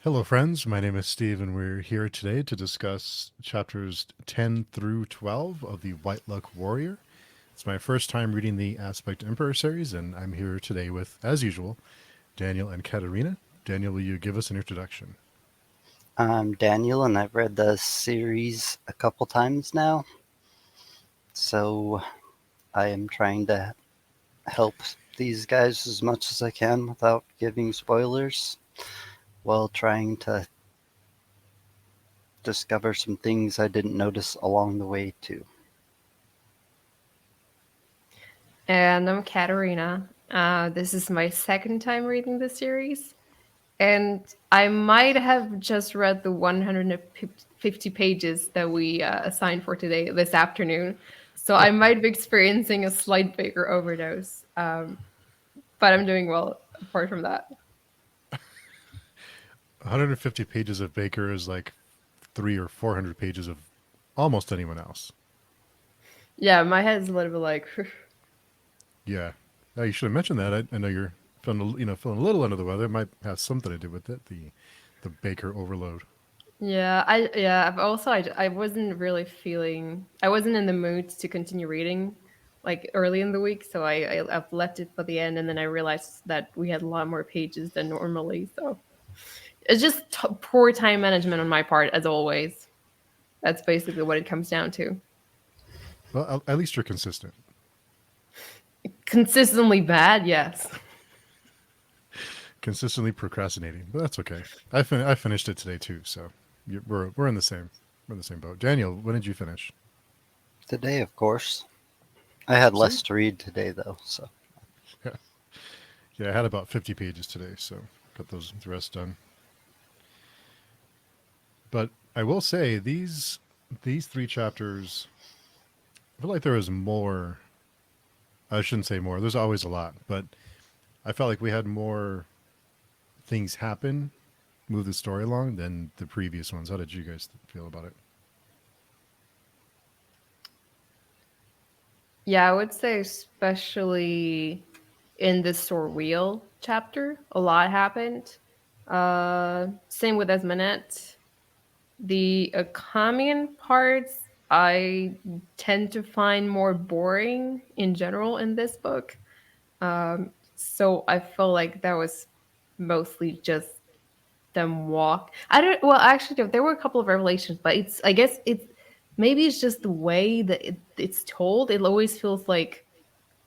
Hello, friends. My name is Steve, and we're here today to discuss chapters 10 through 12 of the White Luck Warrior. It's my first time reading the Aspect Emperor series, and I'm here today with, as usual, Daniel and Katerina. Daniel, will you give us an introduction? I'm Daniel, and I've read the series a couple times now. So I am trying to help these guys as much as I can without giving spoilers, while trying to discover some things I didn't notice along the way, too. And I'm Katerina. This is my second time reading the series. And I might have just read the 150 pages that we assigned for today, this afternoon. So I might be experiencing a slight Baker overdose. But I'm doing well apart from that. 150 pages of Baker is like 300 or 400 pages of almost anyone else. Yeah, my head's a little bit like, Yeah. You should have mentioned that. I know you're feeling a little under the weather. It might have something to do with it, the Baker overload. I've also I wasn't really feeling I wasn't in the mood to continue reading like early in the week, so I've left it for the end, and then I realized that we had a lot more pages than normally. So it's just poor time management on my part, as always. That's basically what it comes down to. Well, at least you're consistent. Consistently bad, yes. Consistently procrastinating, but that's okay. I finished it today too, so we're in the same boat. Daniel, when did you finish? Today, of course. I had See, less to read today, though, so. yeah, yeah, I had about 50 pages today, so got the rest done. But I will say these three chapters, I feel like there was more. I shouldn't say more. There's always a lot, but I felt like we had more things happen, move the story along than the previous ones. How did you guys feel about it? Yeah, I would say especially in the store wheel chapter, a lot happened. Same with Esmanet. The common parts I tend to find more boring in general in this book. So I feel like that was mostly just them walk. I don't. Well, actually, there were a couple of revelations, but it's. I guess it's maybe it's just the way that it's told. It always feels like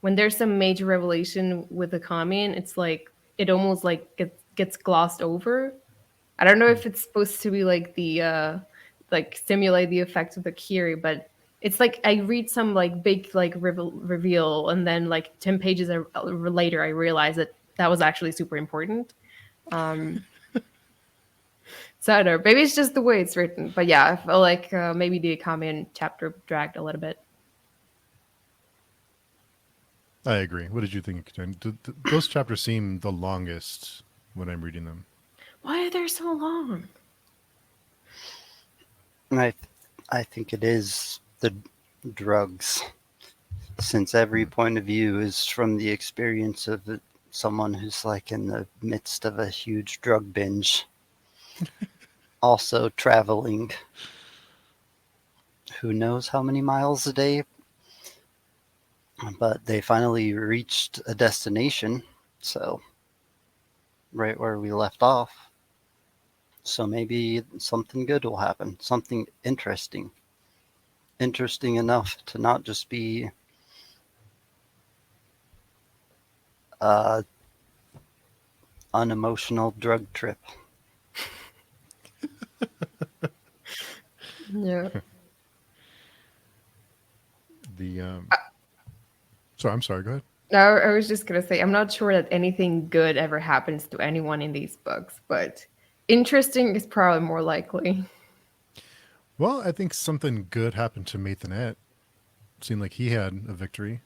when there's some major revelation with the common, it's like it almost like gets glossed over. I don't know if it's supposed to be like the like simulate the effects of the Kiri, but it's like I read some like big like reveal, and then like 10 pages later, I realize that that was actually super important. Um, so I don't know. Maybe it's just the way it's written, but yeah, I feel like maybe the Kamian chapter dragged a little bit. I agree. What did you think, Jen? Those chapters seem the longest when I'm reading them. Why are they so long? I, I think it is the drugs, since every point of view is from the experience of someone who's like in the midst of a huge drug binge, also traveling who knows how many miles a day, but they finally reached a destination, so right where we left off. So maybe something good will happen, something interesting enough to not just be a unemotional drug trip. Yeah. The sorry, I'm sorry. Go ahead. No, I was just gonna say I'm not sure that anything good ever happens to anyone in these books, but interesting is probably more likely. Well, I think something good happened to Mathanet. Seemed like he had a victory.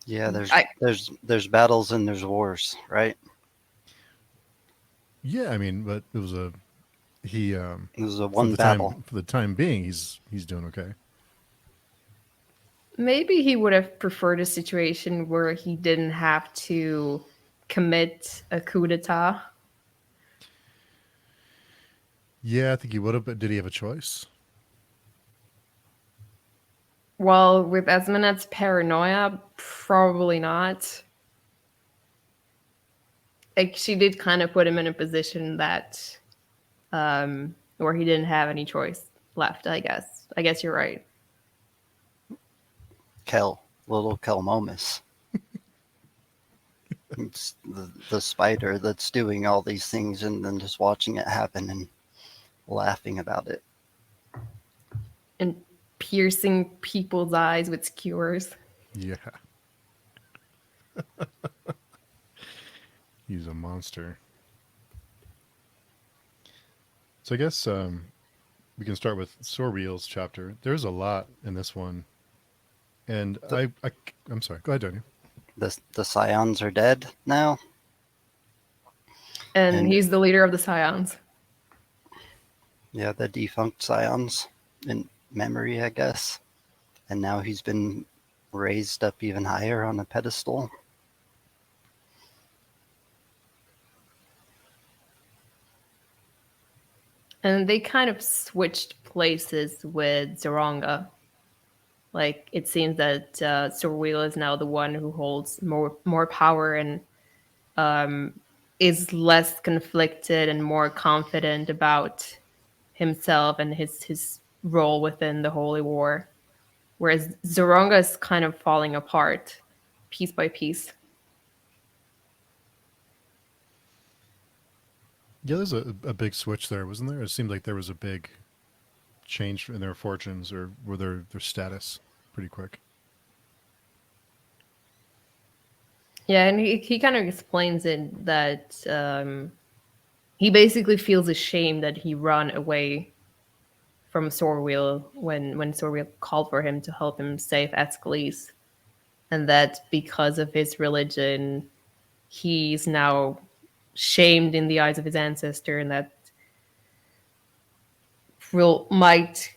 Yeah, I there's battles and there's wars, right? Yeah, I mean, but it was a he This is a one battle. for the time being he's doing okay. maybe he would have preferred a situation where he didn't have to commit a coup d'état. Yeah, I think he would have, but did he have a choice? Well, with Esmanet's paranoia, probably not. Like she did kind of put him in a position that where he didn't have any choice left, I guess. I guess you're right. Little Kelmomus. It's the spider that's doing all these things and then just watching it happen and laughing about it. And piercing people's eyes with skewers. Yeah. He's a monster. So I guess we can start with Sorreel's chapter. There's a lot in this one. And I'm sorry. Go ahead, Daniel. The scions are dead now. And And he's the leader of the Scions. yeah, the defunct scions in memory, I guess. And now he's been raised up even higher on a pedestal. And they kind of switched places with Zoronga. Like it seems that Sorweel is now the one who holds more power and is less conflicted and more confident about himself and his role within the Holy War. Whereas Zoronga is kind of falling apart piece by piece. Yeah, there's a big switch there, wasn't there? It seemed like there was a big change in their fortunes or were their status pretty quick. Yeah, and he kind of explains it that he basically feels ashamed that he ran away from Sorwheel when Sorwheel called for him to help him save Ascalise, and that because of his religion, he's now shamed in the eyes of his ancestor, and that might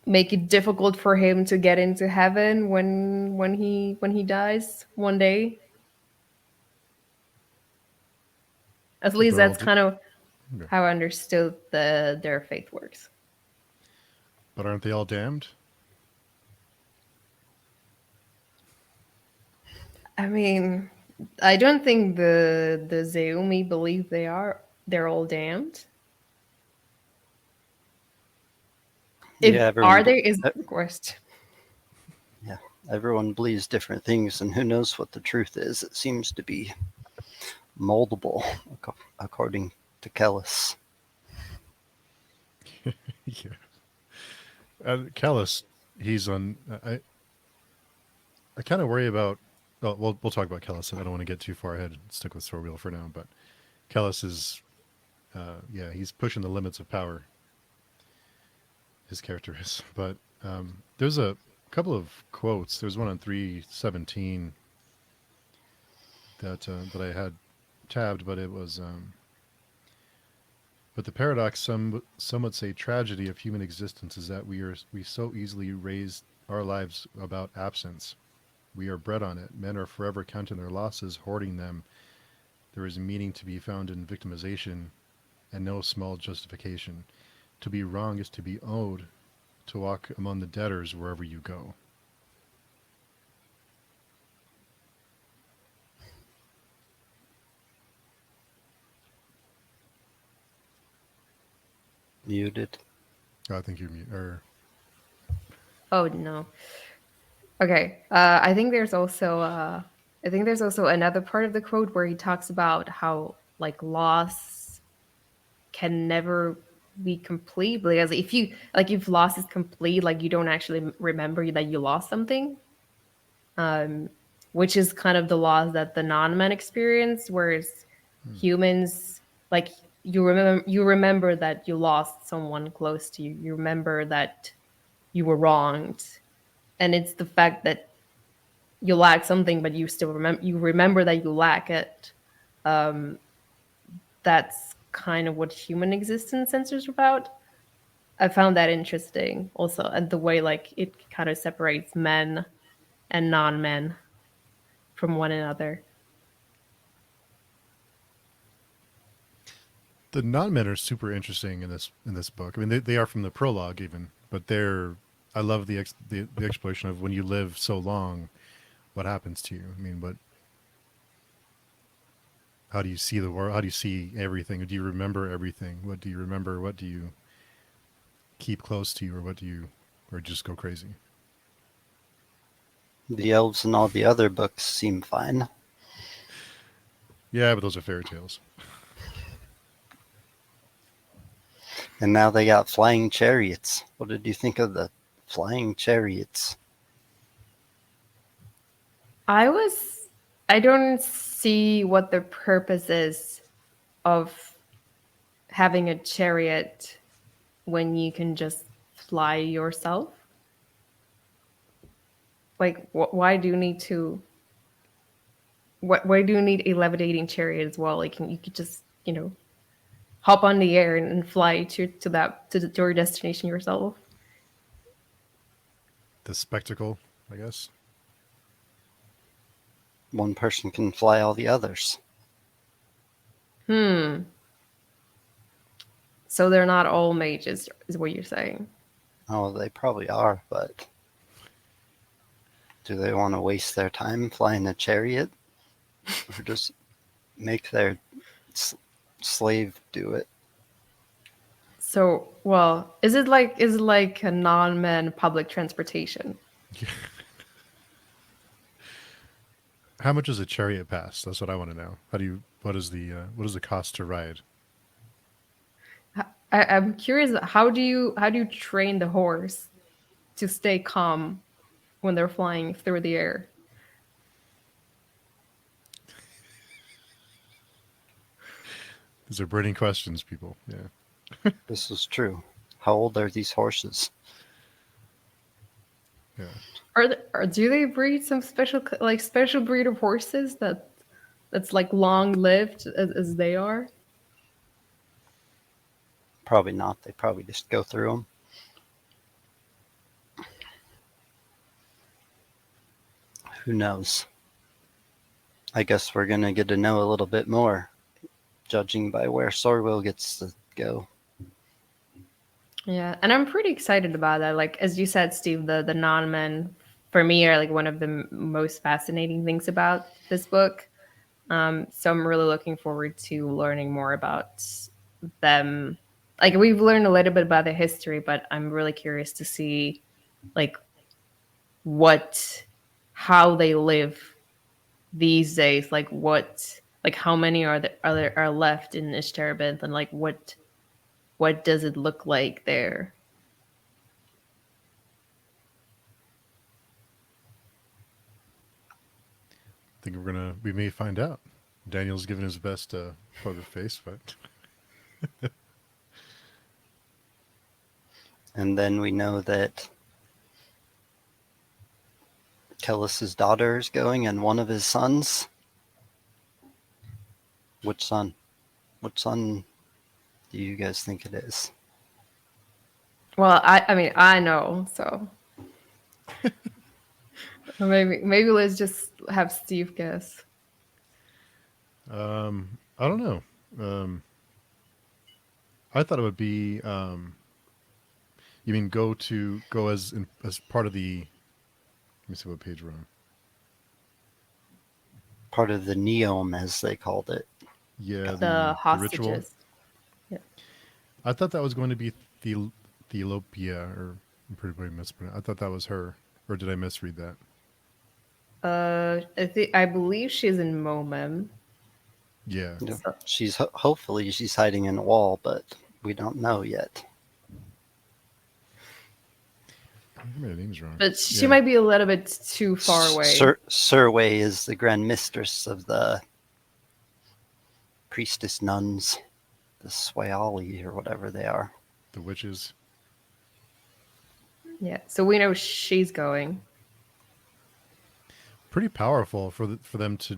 make it difficult for him to get into heaven when he dies one day. At least But that's kind of okay. how I understood their faith works. But aren't they all damned? I mean, I don't think the Zeumi believe they're all damned. If Yeah, are they is the question. yeah, everyone believes different things, and who knows what the truth is. It seems to be moldable, according to Kellis. Yeah. Callus, he's on. I kind of worry about. Well, we'll talk about Callus. I don't want to get too far ahead. Stick with Sorwheel for now. But Callus is, yeah, he's pushing the limits of power. His character is. But there's a couple of quotes. There's one on 317 that I had tabbed, but it was. But the paradox, some would say, tragedy of human existence is that we so easily raise our lives about absence. We are bred on it. Men are forever counting their losses, hoarding them. There is meaning to be found in victimization, and no small justification. To be wrong is to be owed. To walk among the debtors wherever you go. Muted. I think you're mute. Or Oh no. Okay. I think there's also another part of the quote where he talks about how like loss can never be complete because if loss is complete, like you don't actually remember that you lost something. Which is kind of the loss that the non-men experience, whereas humans like you remember that you lost someone close to you. You remember that you were wronged. And it's the fact that you lack something, but you remember that you lack it. That's kind of what human existence centers about. I found that interesting also, and the way like it kind of separates men and non-men from one another. The non-men are super interesting in this book. I mean, they are from the prologue even, but they're. I love the exploration of when you live so long, what happens to you. I mean, what how do you see the world? How do you see everything? Do you remember everything? What do you remember? What do you keep close to you, or what do you, or just go crazy? The elves and all the other books seem fine. Yeah, but those are fairy tales. And now they got flying chariots. What did you think of the flying chariots? I was. I don't see what the purpose is of having a chariot when you can just fly yourself. Like, why do you need to? Why do you need a levitating chariot as well? Like, you could just, hop on the air and fly to your destination yourself. The spectacle, I guess. One person can fly all the others. Hmm. So they're not all mages, is what you're saying. Oh, they probably are, but do they want to waste their time flying a chariot? Or just make their slave do it? So, well, is it like a non-man public transportation? How much is a chariot pass? That's what I want to know. What is the cost to ride? I'm curious. How do you train the horse to stay calm when they're flying through the air? These are burning questions, people. Yeah. This is true. How old are these horses? Yeah. Or do they breed some special breed of horses that's like long lived as they are? Probably not. They probably just go through them. Who knows? I guess we're going to get to know a little bit more, judging by where Sorwell gets to go. Yeah, and I'm pretty excited about that. Like as you said, Steve, the non-men for me are like one of the most fascinating things about this book. So I'm really looking forward to learning more about them. Like we've learned a little bit about the history, but I'm really curious to see like what how they live these days. Like how many are left in Ishtarabith, and like what does it look like there? I think we may find out. Daniel's given his best poker face, but And then we know that Kellis's daughter is going and one of his sons. Which son? Which son do you guys think it is? Well, I mean I know, so maybe let's just have Steve guess. I don't know. I thought it would be. You mean go as part of the? Let me see what page we're on. Part of the Neom, as they called it. Yeah, The the ritual. hostages. Yeah. I thought that was going to be Theolopia, or I'm pretty mispronounced. I thought that was her, or did I misread that? I believe she's in Momem. Yeah, Yeah. So, She's hopefully she's hiding in a wall, but we don't know yet. maybe the name's wrong. but she Yeah. might be a little bit too far away. Surway is the grand mistress of the priestess nuns, the Swayali or whatever they are. The witches. Yeah, so we know she's going. Pretty powerful for them to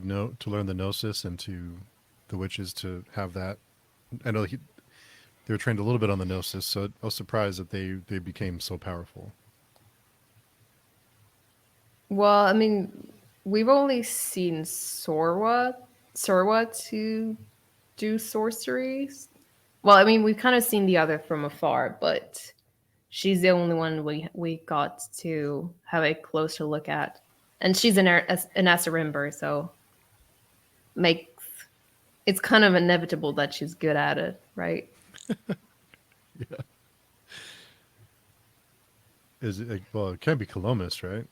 learn the gnosis and to the witches to have that. I know they were trained a little bit on the gnosis, so I was surprised that they became so powerful. Well, I mean, we've only seen Sorwa to do sorceries. Well, I mean, we've kind of seen the other from afar, but she's the only one we got to have a closer look at, and she's an Asarimber, so makes it's kind of inevitable that she's good at it, right? Yeah. Is it well? It can't be Colomus, right?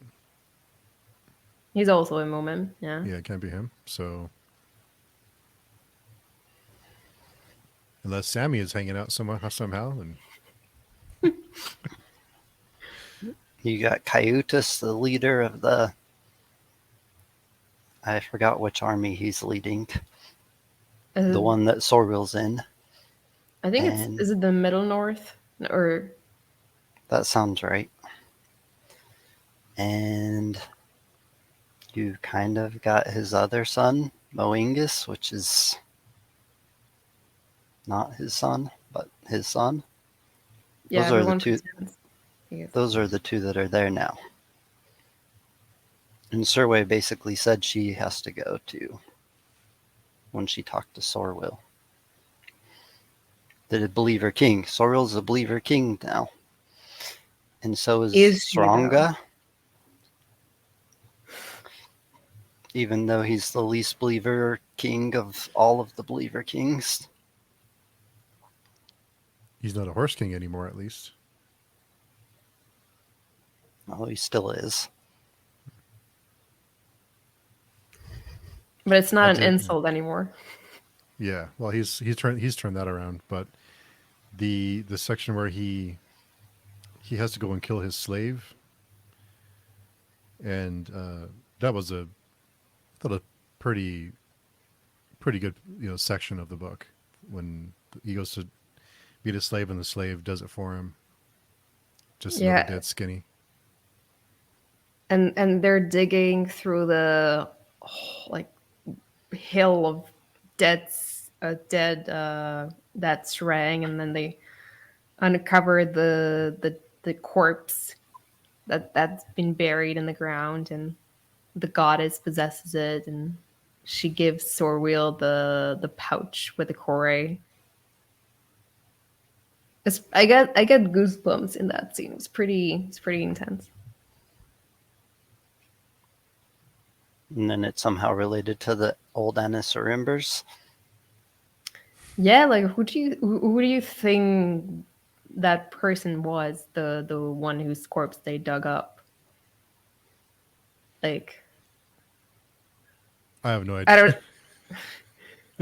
He's also a Moomin, yeah. Yeah, it can't be him. So unless Sammy is hanging out somehow, and You got Caiutus, the leader of the. I forgot which army he's leading. The one that Sorwill's in. I think and is it the Middle North or that sounds right. And you kind of got his other son, Moingus, which is not his son, but his son. yeah, Those are the everyone two. pretends. Those are the two that are there now. And Serway basically said she has to go too when she talked to Sorwill. The Believer King. Sorwill's a Believer King now. And so is she, though? Stronga. Even though he's the least Believer King of all of the Believer Kings. he's not a horse king anymore. At least Well, he still is. But it's not That's an it. insult anymore. Yeah. Well, he's turned that around. But the section where he has to go and kill his slave, and that was a I thought a pretty good section of the book when he goes to beat a slave and the slave does it for him. Just another dead skinny. And they're digging through the like hill of dead that's rang, and then they uncover the corpse that's been buried in the ground, and the goddess possesses it, and she gives Sorwheel the pouch with the core. I get goosebumps in that scene. It's pretty intense. And then it's somehow related to the old Anasaurimbers. Yeah, like who do you think that person was? The one whose corpse they dug up. Like I have no idea. I don't.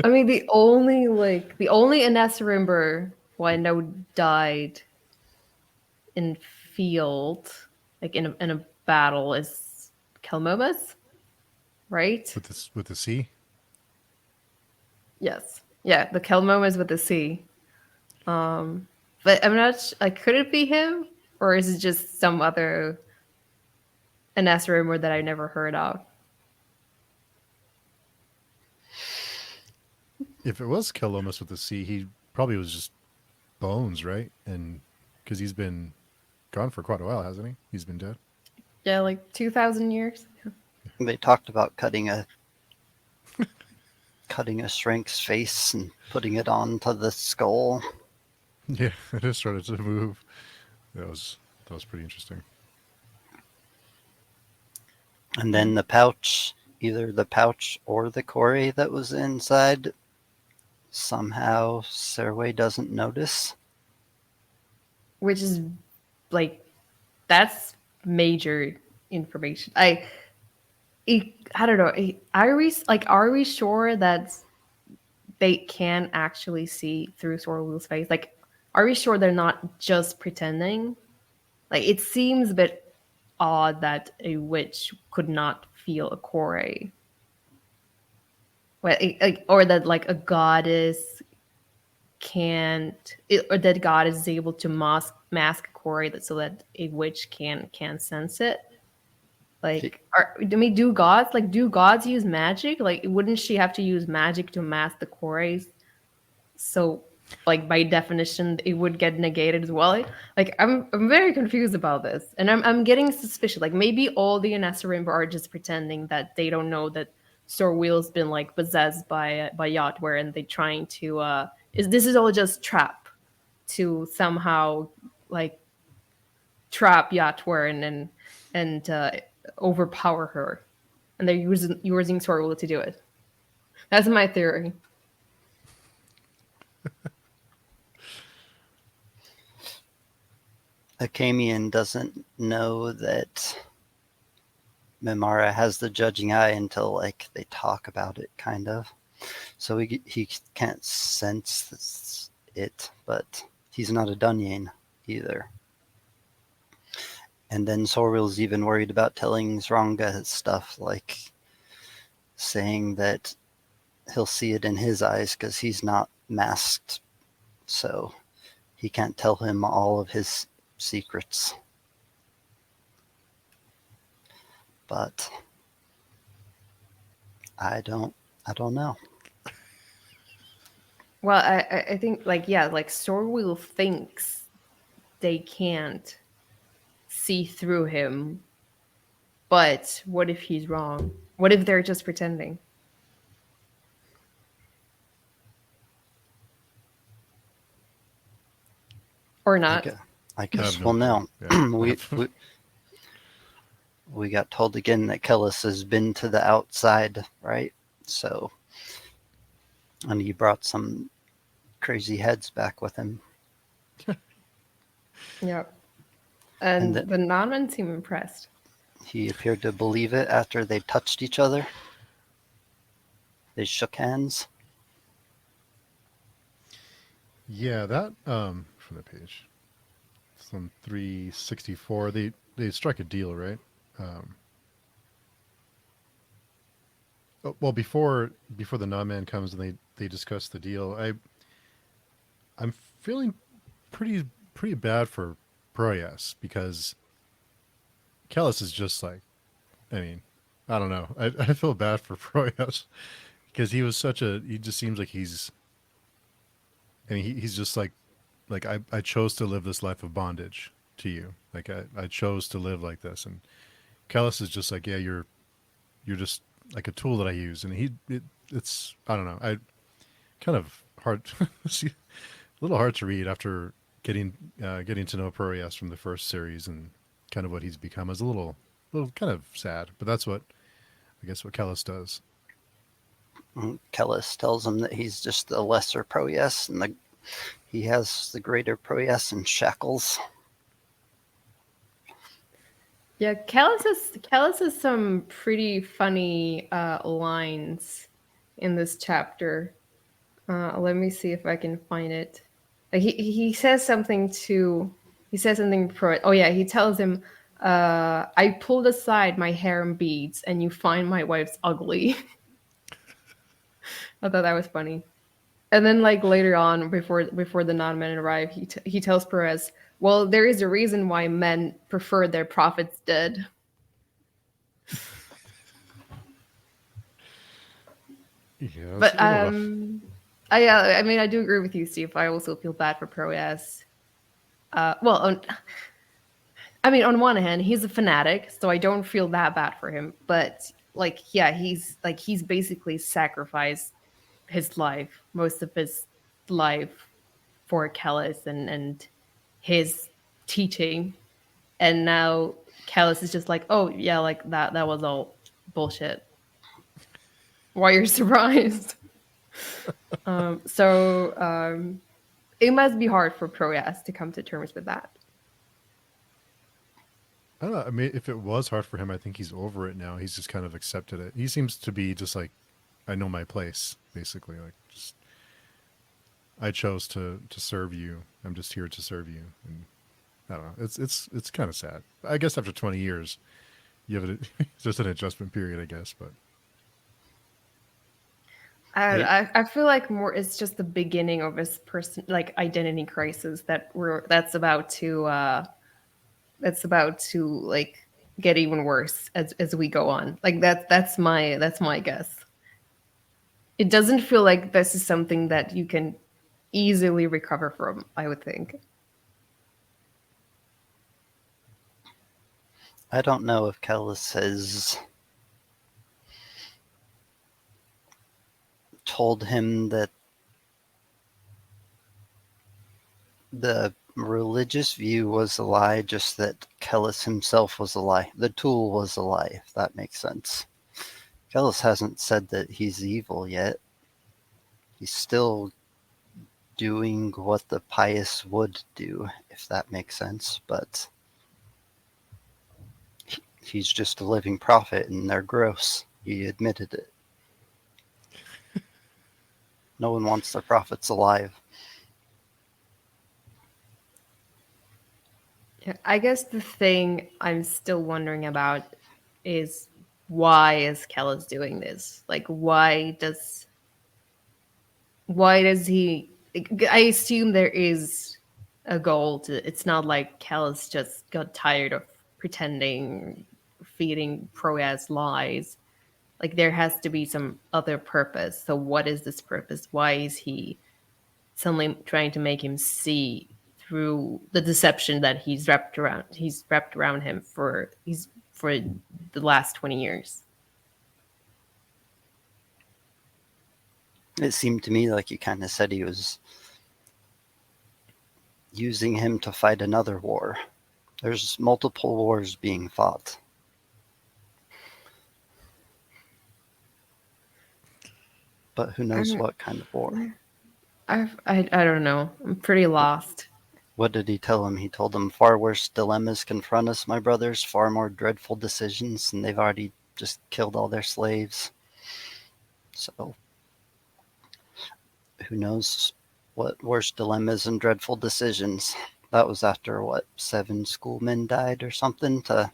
I mean, the only Anasarimber who I know died in field, like in a battle, is Kelmomus, right? with the C. Yes, yeah, the Kelmomus with the C. But I'm not. Like, could it be him, or is it just some other Anasarimber that I never heard of? If it was Kelomus with the C, he probably was just bones, right? And because he's been gone for quite a while, hasn't he? He's been dead. Yeah, like 2,000 years. They talked about cutting a shrink's face and putting it onto the skull. Yeah, it just started to move. That was pretty interesting. And then the pouch, either the pouch or the core that was inside, somehow Serway doesn't notice. Which is like, that's major information. I don't know. Are we sure that they can actually see through Sorwheel's face? Like, are we sure they're not just pretending? Like, it seems a bit odd that a witch could not feel a core. Or that like a goddess can't, or that goddess is able to mask a core so that a witch can sense it. Like, do gods use magic? Like, wouldn't she have to use magic to mask the cores? So, like, by definition, it would get negated as well. Like, I'm very confused about this, and I'm getting suspicious. Like, maybe all the Anasarimber are just pretending that they don't know that Sorwheel's been like possessed by Yatwer, and they're trying to is this is all just trap to somehow like trap Yatwer and overpower her, and they're using Sorrel to do it. That's my theory. Akamian doesn't know that Mimara has the judging eye until like they talk about it, kind of. So he can't sense it, but he's not a Dunyan either. And then Sorrel's even worried about telling Zranga stuff, like saying that he'll see it in his eyes because he's not masked, so he can't tell him all of his secrets. But I don't know. Well, I think like yeah, like Sorwheel thinks they can't see through him, but what if he's wrong? What if they're just pretending? Or not? I I guess have no we'll know. clue. Yeah. we got told again that Kellis has been to the outside, right? So, and he brought some crazy heads back with him. Yep. And And that the non-men seem impressed. he appeared to believe it after they touched each other. They shook hands. Yeah, that from the page. It's on 364. They strike a deal, right? Um, well, before the non-man comes and they discuss the deal, I'm feeling pretty bad for Proyas because Kellis is just like, I mean, I don't know. I feel bad for Proyas because he just seems like he's just like I chose to live this life of bondage to you. Like I chose to live like this. And Kellis is just like, yeah, you're just like a tool that I use. And it's, I don't know. I kind of hard, a little hard to read after getting to know Proyas from the first series and kind of what he's become is a little kind of sad, but that's what I guess what Kellis does. Kellis tells him that he's just the lesser Proyas and he has the greater Proyas in shackles. Yeah, Callus has some pretty funny lines in this chapter. Let me see if I can find it. He says something to he says something pro. Oh yeah, he tells him, "I pulled aside my harem beads, and you find my wife's ugly." I thought that was funny. And then like later on, before the non-men arrive, he tells Perez, "Well, there is a reason why men prefer their prophets dead." Yeah, it's But a little rough. I mean, I do agree with you, Steve. I also feel bad for Proas. Well, I mean, on one hand, he's a fanatic, so I don't feel that bad for him. But like, yeah, he's basically sacrificed his life, most of his life, for Kellis and his teaching, and now Kellis is just like, oh yeah, like that was all bullshit. Why you're surprised? So it must be hard for Proyas to come to terms with that. I don't know. I mean, if it was hard for him, I think he's over it now. He's just kind of accepted it. He seems to be just like, I know my place, basically. Like, just I chose to serve you. I'm just here to serve you. And I don't know. It's kind of sad. I guess after 20 years, you have just an adjustment period, I guess. But I feel like more it's just the beginning of his person like identity crisis that's about to like get even worse as we go on. Like that's my guess. It doesn't feel like this is something that you can easily recover from, I would think. I don't know if Kellis has told him that The religious view was a lie, just that Kellis himself was a lie. The tool was a lie, if that makes sense. Kellis hasn't said that he's evil yet. He's still doing what the pious would do, if that makes sense, but he's just a living prophet and they're gross. He admitted it. No one wants their prophets alive. Yeah, I guess the thing I'm still wondering about is why is Kellis doing this? Like, why does he? I assume there is a goal to. It's not like Kellis just got tired of pretending, feeding Proyas lies. Like there has to be some other purpose. So what is this purpose? Why is he suddenly trying to make him see through the deception that he's wrapped around him for the last 20 years? It seemed to me like he kind of said he was using him to fight another war. There's multiple wars being fought. But who knows I'm, what kind of war? I don't know. I'm pretty lost. What did he tell him? He told him far worse dilemmas confront us, my brothers, far more dreadful decisions, and they've already just killed all their slaves. So who knows what worse dilemmas and dreadful decisions. That was after, what, 7 schoolmen died or something to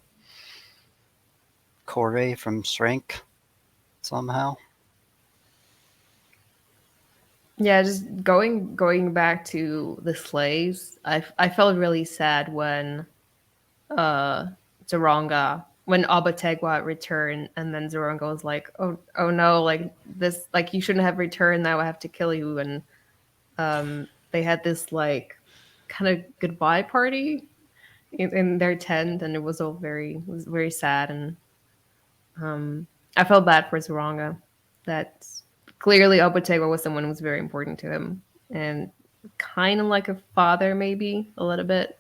Corey from Srank somehow. Yeah, just going back to the slaves. I felt really sad when uh Zoronga when Abategwa returned, and then Zoronga was like, oh no, like this, like you shouldn't have returned. Now I have to kill you. And they had this like kind of goodbye party in their tent, and it was very sad. And I felt bad for Zoronga. That clearly Abategwa was someone who was very important to him, and kind of like a father, maybe a little bit.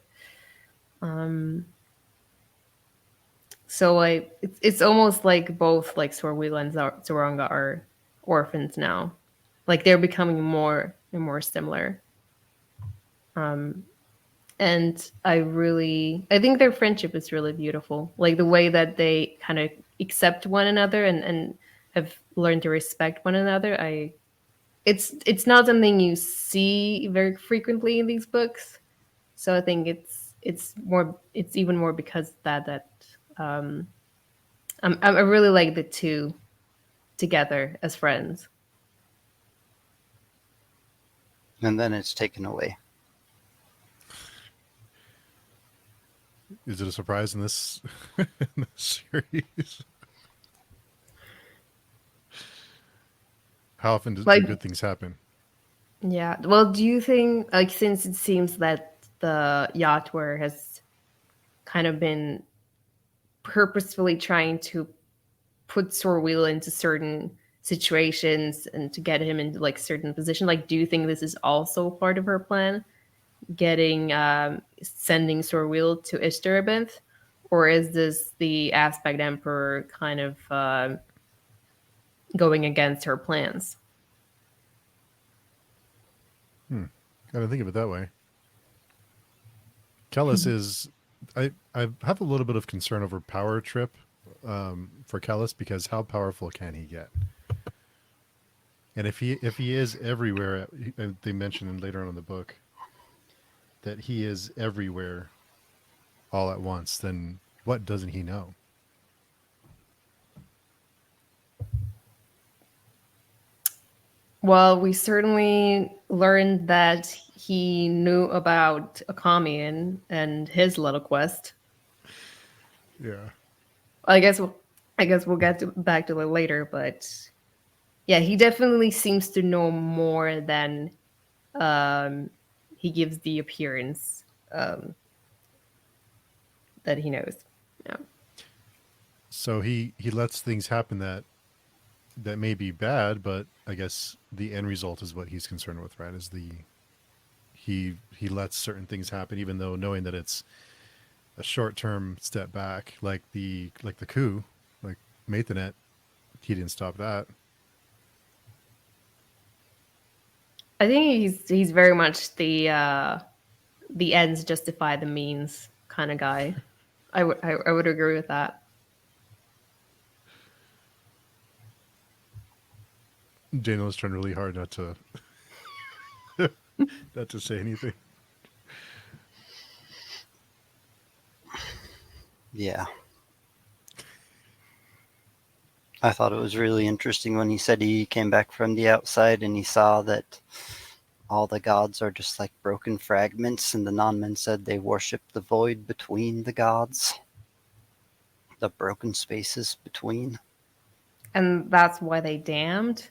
So like it's almost like both like Sorwila and Zoronga are orphans now. Like they're becoming more and more similar. And I think their friendship is really beautiful. Like the way that they kind of accept one another and have learned to respect one another. It's not something you see very frequently in these books. So I think it's even more because of that um I really like the two together as friends. And then it's taken away. Is it a surprise in this, in this series? How often do Like, good things happen? yeah. Well, do you think, like, since it seems that the Yatwer has kind of been purposefully trying to put Sorwheel into certain situations and to get him into like certain position, like, do you think this is also part of her plan, getting sending Sorwheel to Ishtarabinth, or is this the Aspect Emperor kind of going against her plans? I didn't think of it that way. Kellis is. I have a little bit of concern over power trip for Kellis, because how powerful can he get? And if he is everywhere, they mention later on in the book that he is everywhere all at once, then what doesn't he know? Well, we certainly learned that he knew about Akami and his little quest. Yeah. I guess we'll get back to it later, but yeah, he definitely seems to know more than um, he gives the appearance um, that he knows. Yeah. So he lets things happen that may be bad, but I guess the end result is what he's concerned with, right? Is the he lets certain things happen, even though knowing that it's a short term step back, like the coup, like Mathanet, he didn't stop that. I think he's very much the ends justify the means kind of guy. I would agree with that. Daniel was trying really hard not to not to say anything. Yeah. I thought it was really interesting when he said he came back from the outside and he saw that all the gods are just like broken fragments, and the non-men said they worship the void between the gods, the broken spaces between. And that's why they damned.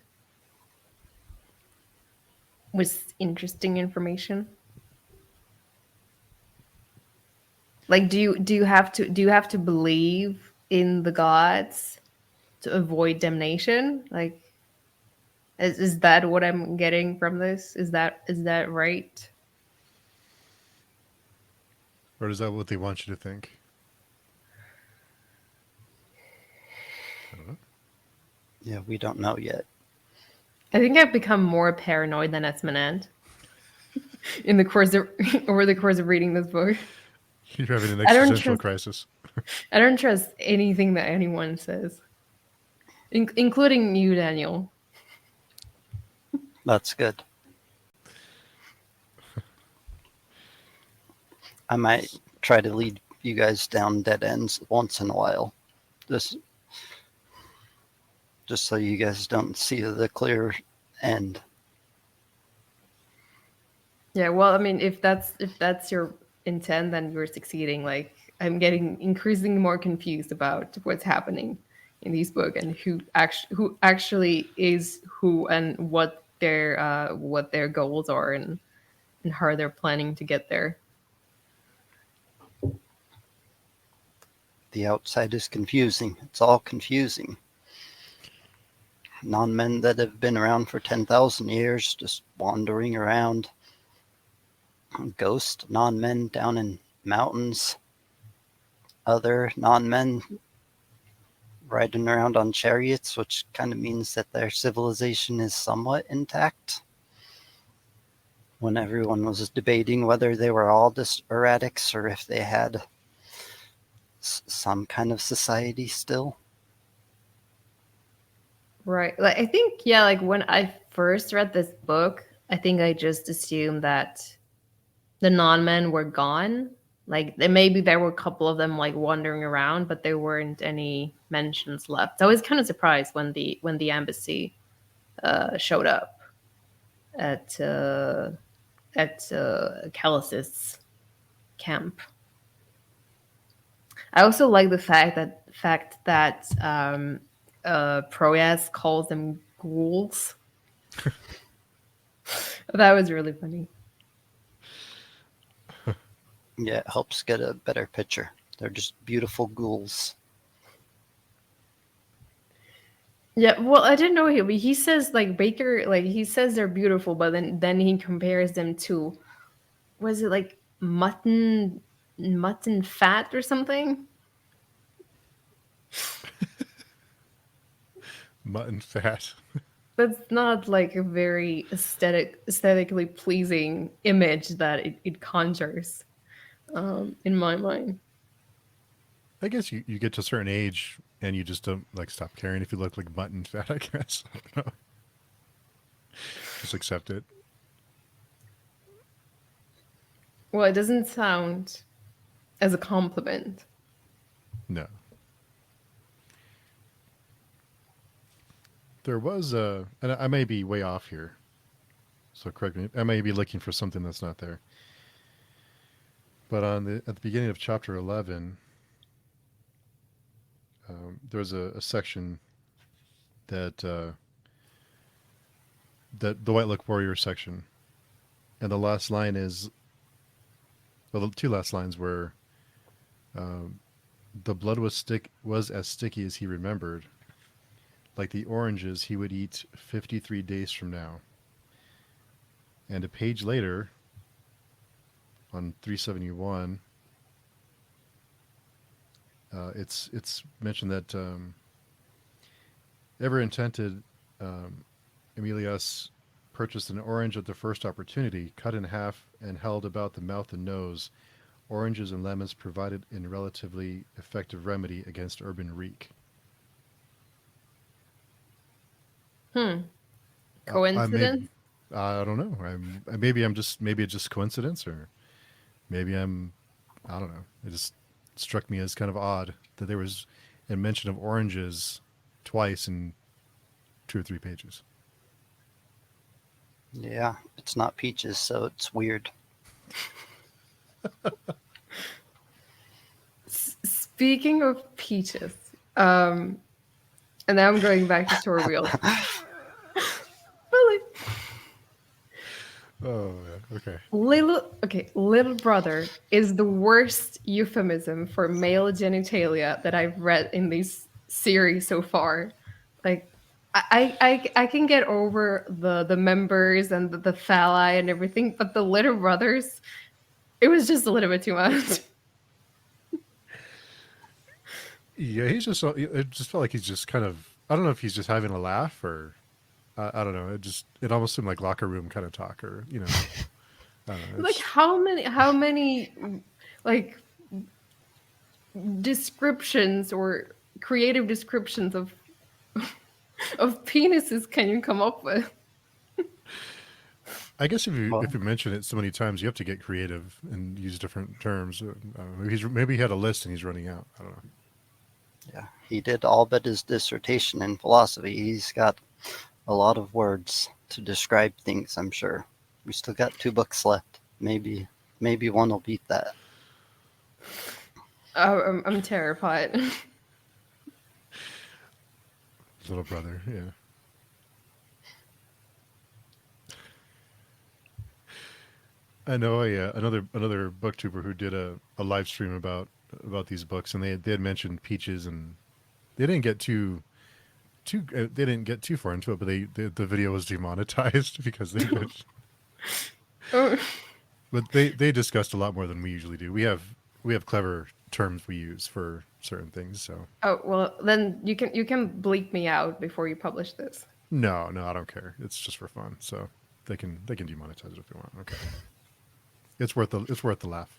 Was interesting information. Like, do you have to believe in the gods to avoid damnation? Like, is that what I'm getting from this? Is that right? Or is that what they want you to think? I don't know. Yeah, we don't know yet. I think I've become more paranoid than Esmonand in the course of over the course of reading this book. You're having an I don't existential trust crisis. I don't trust anything that anyone says, including you, Daniel. That's good. I might try to lead you guys down dead ends once in a while. Just so you guys don't see the clear end. Yeah, well, I mean, if that's your intent, then you're succeeding. Like, I'm getting increasingly more confused about what's happening in these books and who actually is who and what their goals are and how they're planning to get there. The outside is confusing. It's all confusing. Non-men that have been around for 10,000 years just wandering around. Ghost non-men down in mountains. Other non-men riding around on chariots, which kind of means that their civilization is somewhat intact. When everyone was debating whether they were all just erratics or if they had some kind of society still. Right. Like, I think, yeah, like when I first read this book, I think I just assumed that the non-men were gone. Like, maybe there were a couple of them like wandering around, but there weren't any mentions left. I was kind of surprised when the embassy showed up at Callus's camp. I also like the fact that Proyas calls them ghouls. That was really funny. Yeah, it helps get a better picture. They're just beautiful ghouls. Yeah, well, I didn't know he says like Baker, like he says they're beautiful, but then he compares them to, was it like mutton fat or something? Mutton fat. That's not like a very aesthetically pleasing image that it conjures in my mind. I guess you get to a certain age and you just don't like stop caring if you look like mutton fat, I guess. I don't know. Just accept it. Well, it doesn't sound as a compliment. No. There was a, and I may be way off here, so correct me. I may be looking for something that's not there. But at the beginning of chapter 11, there was a section that that the White Look Warrior section, and the last line is, well, the two last lines were, the blood was as sticky as he remembered, like the oranges he would eat 53 days from now. And a page later, on 371, it's mentioned that ever intended Emilius purchased an orange at the first opportunity, cut in half and held about the mouth and nose. Oranges and lemons provided in relatively effective remedy against urban reek. Hmm. I may, Coincidence? I don't know. Maybe it's just coincidence, or maybe I don't know. It just struck me as kind of odd that there was a mention of oranges twice in 2 or 3 pages. Yeah, it's not peaches, so it's weird. Speaking of peaches, um, and now I'm going back to Store Wheel. Really? Oh, yeah. Okay. Little brother is the worst euphemism for male genitalia that I've read in this series so far. Like, I can get over the members and the phalli and everything, but the little brothers, it was just a little bit too much. Yeah, he's just. It just felt like he's just kind of. I don't know if he's just having a laugh or. I don't know. It almost seemed like locker room kind of talk, or I don't know. Like It's how many like descriptions or creative descriptions of penises can you come up with? I guess Well, if you mention it so many times, you have to get creative and use different terms. Maybe he had a list and he's running out. I don't know. yeah, he did all but his dissertation in philosophy. He's got a lot of words to describe things, I'm sure. We still got 2 books left. Maybe one will beat that. Oh, I'm terrified. Little brother, yeah. I know another booktuber who did a live stream about these books, and they had mentioned peaches, and they didn't get they didn't get too far into it, but the video was demonetized because they mentioned. Oh, But they discussed a lot more than we usually do. We have clever terms we use for certain things. So oh well, then you can bleep me out before you publish this. no, I don't care. It's just for fun. So they can demonetize it if they want. Okay, it's worth the laugh.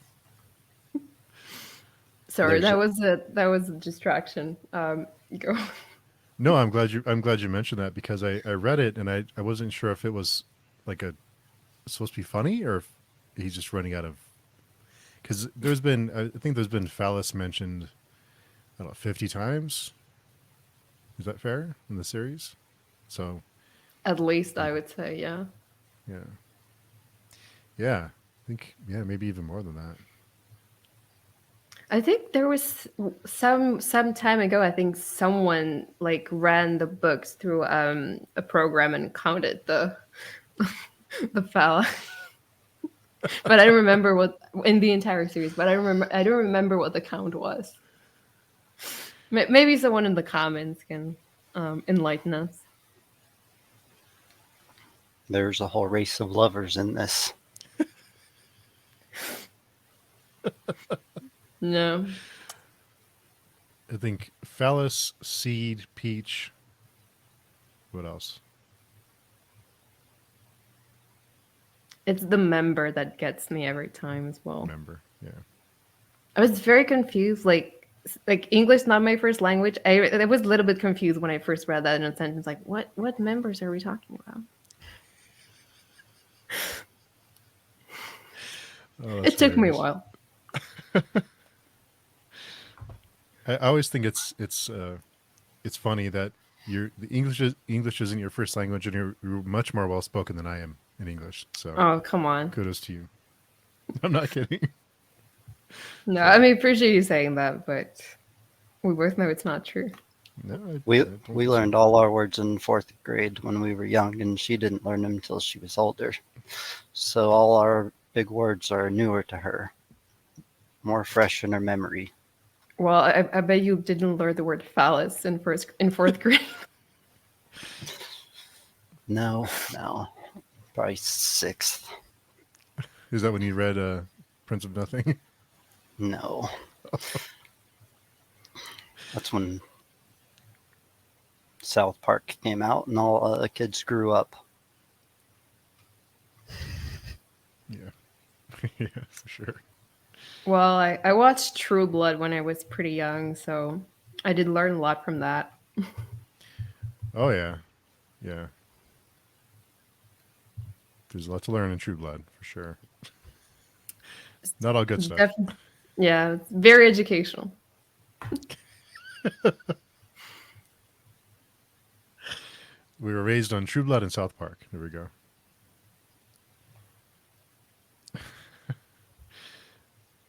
Sorry, There's that was a distraction. Go. No, I'm glad you mentioned that because I read it and I wasn't sure if it was like a supposed to be funny or if he's just running out of because I think there's been phallus mentioned I don't know 50 times. Is that fair in the series? So At least I would say, yeah. yeah, yeah, I think yeah maybe even more than that. I think there was some time ago. I think someone like ran the books through a program and counted the foul. But I don't remember what in the entire series. But I don't remember what the count was. Maybe someone in the comments can enlighten us. there's a whole race of lovers in this. No, I think phallus, seed, peach. What else? it's the member that gets me every time as well. Remember? Yeah. I was very confused. Like English, not my first language. I was a little bit confused when I first read that in a sentence. Like, what members are we talking about? Oh, that's It took me a hilarious. while. I always think it's funny that English isn't your first language and you're much more well spoken than I am in English. So Oh, come on. kudos to you. I'm not kidding. No, I mean, appreciate you saying that, but we both know it's not true. No, We I don't we learned disagree. all our words in 4th grade when we were young, and she didn't learn them until she was older. So all our big words are newer to her, more fresh in her memory. Well, I bet you didn't learn the word phallus in fourth grade. No, probably 6th. Is that when you read Prince of Nothing? No. That's when South Park came out and all the kids grew up. Yeah. Yeah, for sure. Well, I watched True Blood when I was pretty young, so I did learn a lot from that. Oh yeah, yeah. There's a lot to learn in True Blood for sure. Not all good stuff. Def- yeah, it's very educational. We were raised on True Blood and South Park. There we go.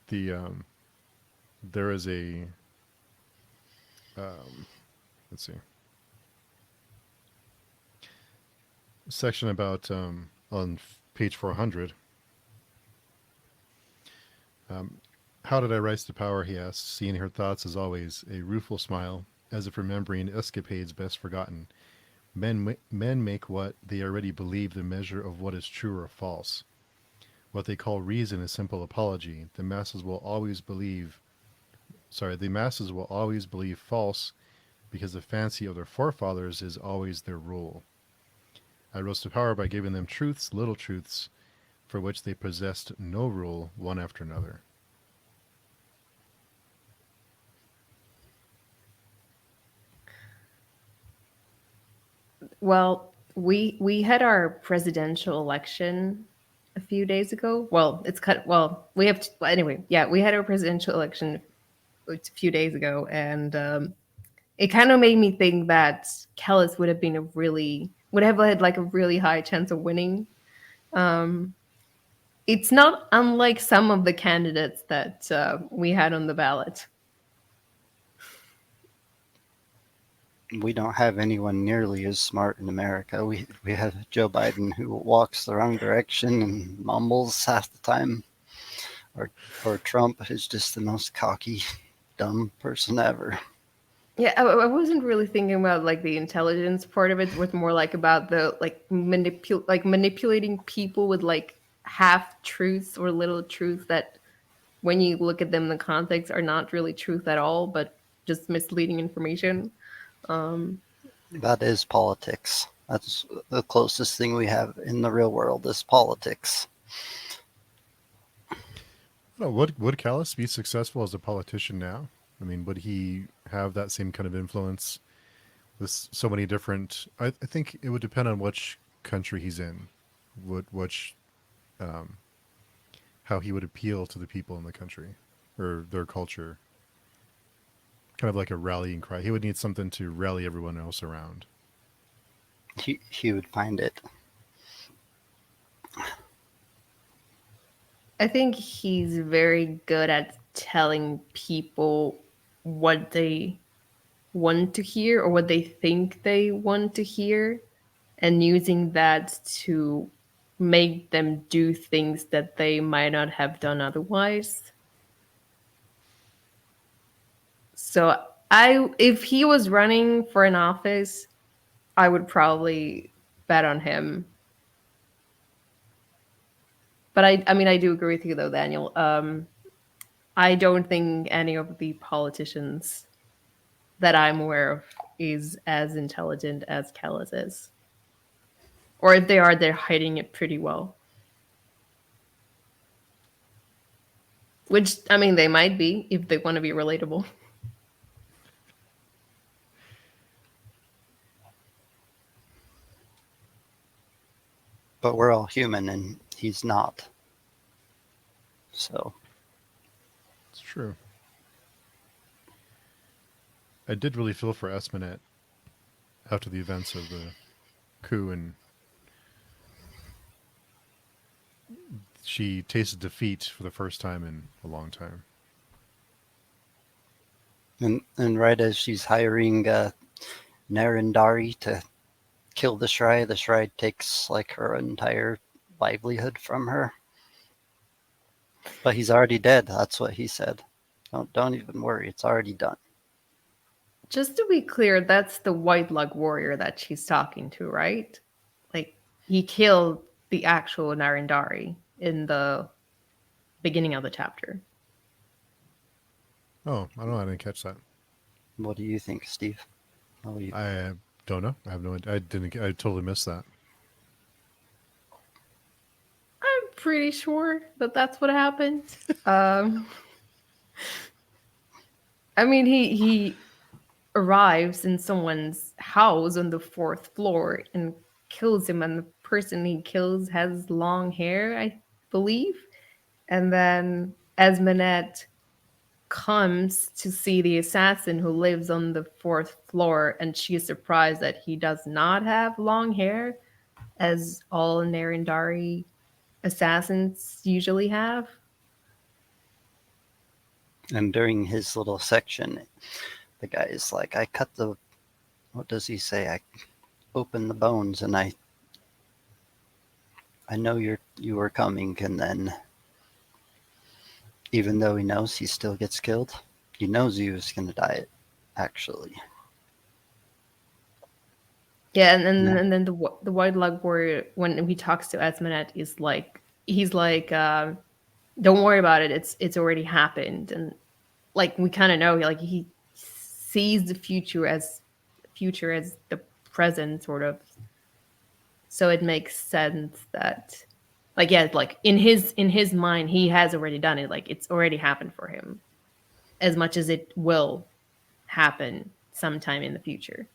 The there is a let's see section about on page 400. How did I rise to power? He asks, seeing her thoughts as always, a rueful smile, as if remembering escapades best forgotten. Men make what they already believe the measure of what is true or false. What they call reason is simple apology. The masses will always believe false because the fancy of their forefathers is always their rule. I rose to power by giving them truths, little truths, for which they possessed no rule, one after another. Well, we had our presidential election a few days ago. Well, it's cut. Well, we have well, anyway. Yeah, we had our presidential election a few days ago, and it kind of made me think that Kellis would have had like a really high chance of winning. Um, it's not unlike some of the candidates that we had on the ballot. We don't have anyone nearly as smart in America. We have Joe Biden who walks the wrong direction and mumbles half the time, or Trump who's just the most cocky, dumb person ever. Yeah, I wasn't really thinking about like the intelligence part of it. It was more like about the manipulating people with like half truths or little truths that, when you look at them in the context, are not really truth at all, but just misleading information. Um, That is politics. That's the closest thing we have in the real world is politics. No, would Callis be successful as a politician now? I mean, would he have that same kind of influence with so many different? I think it would depend on which country he's in, which how he would appeal to the people in the country or their culture. Kind of like a rallying cry. He would need something to rally everyone else around. He would find it. I think he's very good at telling people what they want to hear or what they think they want to hear, and using that to make them do things that they might not have done otherwise. So if he was running for an office, I would probably bet on him. But I mean, I do agree with you though, Daniel. I don't think any of the politicians that I'm aware of is as intelligent as Kellis is. Or if they are, they're hiding it pretty well. Which, I mean, they might be if they want to be relatable. But we're all human and he's not. So It's true. I did really feel for Esminet after the events of the coup, and she tasted defeat for the first time in a long time. and right as she's hiring Narendari to kill the Shrai takes like her entire livelihood from her. But he's already dead. That's what he said. Don't even worry. It's already done. Just to be clear, that's the white lug warrior that she's talking to, right? Like, he killed the actual Narendari in the beginning of the chapter. Oh, I don't know. I didn't catch that. What do you think, Steve? Oh, you, I don't know. I have no idea. I didn't. I totally missed that. I'm pretty sure that that's what happened. Um, I mean, he arrives in someone's house on the fourth floor and kills him, and the person he kills has long hair, I believe. And then Esmenet comes to see the assassin who lives on the fourth floor, and she is surprised that he does not have long hair, as all Nerendari assassins usually have. and during his little section, the guy is like, I cut the, what does he say? I opened the bones and I know you were coming. And then even though he knows he still gets killed, he knows he was going to die, actually. Yeah, and Yeah. then the White Lug warrior, when he talks to Esmenet, he's like, don't worry about it. It's already happened, and like we kind of know, like he sees the future as the present, sort of. So it makes sense that, like, yeah, like in his mind, he has already done it. Like it's already happened for him, as much as it will happen sometime in the future.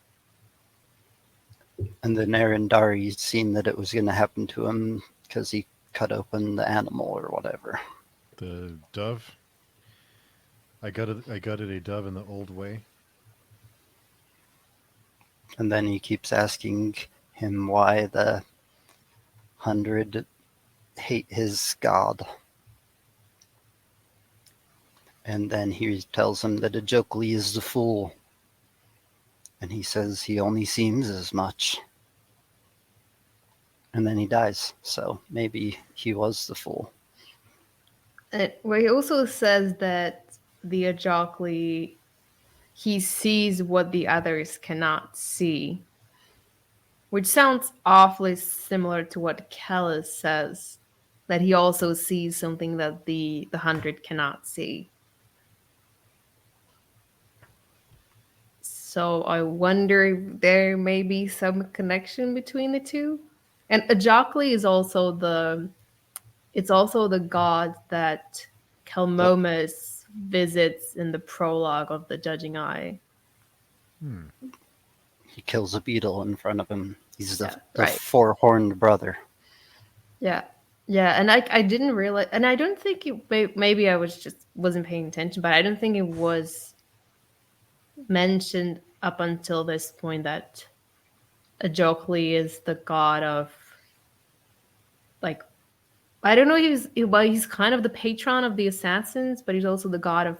And then Arendari seen that it was going to happen to him because he cut open the animal or whatever. The dove. I gutted a dove in the old way. And then he keeps asking him why the 100 hate his god. And then he tells him that Ajokli is the fool. And he says he only seems as much. And then he dies. So maybe he was the fool. Where he also says that the Ajokli, he sees what the others cannot see, which sounds awfully similar to what Kellis says, that he also sees something that the 100 cannot see. So I wonder if there may be some connection between the two. And Ajokli is also the god that Kelmomus visits in the prologue of the Judging Eye. Hmm. He kills a beetle in front of him. He's the Right. four-horned brother. Yeah. Yeah, and I didn't realize, and I don't think maybe I wasn't paying attention, but I don't think it was mentioned up until this point that Ajokli is the god of, like, I don't know, he's kind of the patron of the assassins, but he's also the god of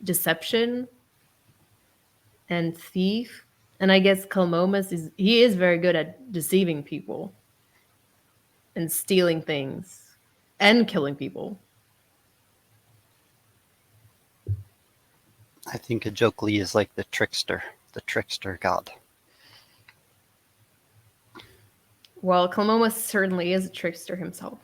deception and thief. And I guess Kalmomus is very good at deceiving people and stealing things and killing people. I think Ajokli is like the trickster god. Well, Kalmomus certainly is a trickster himself.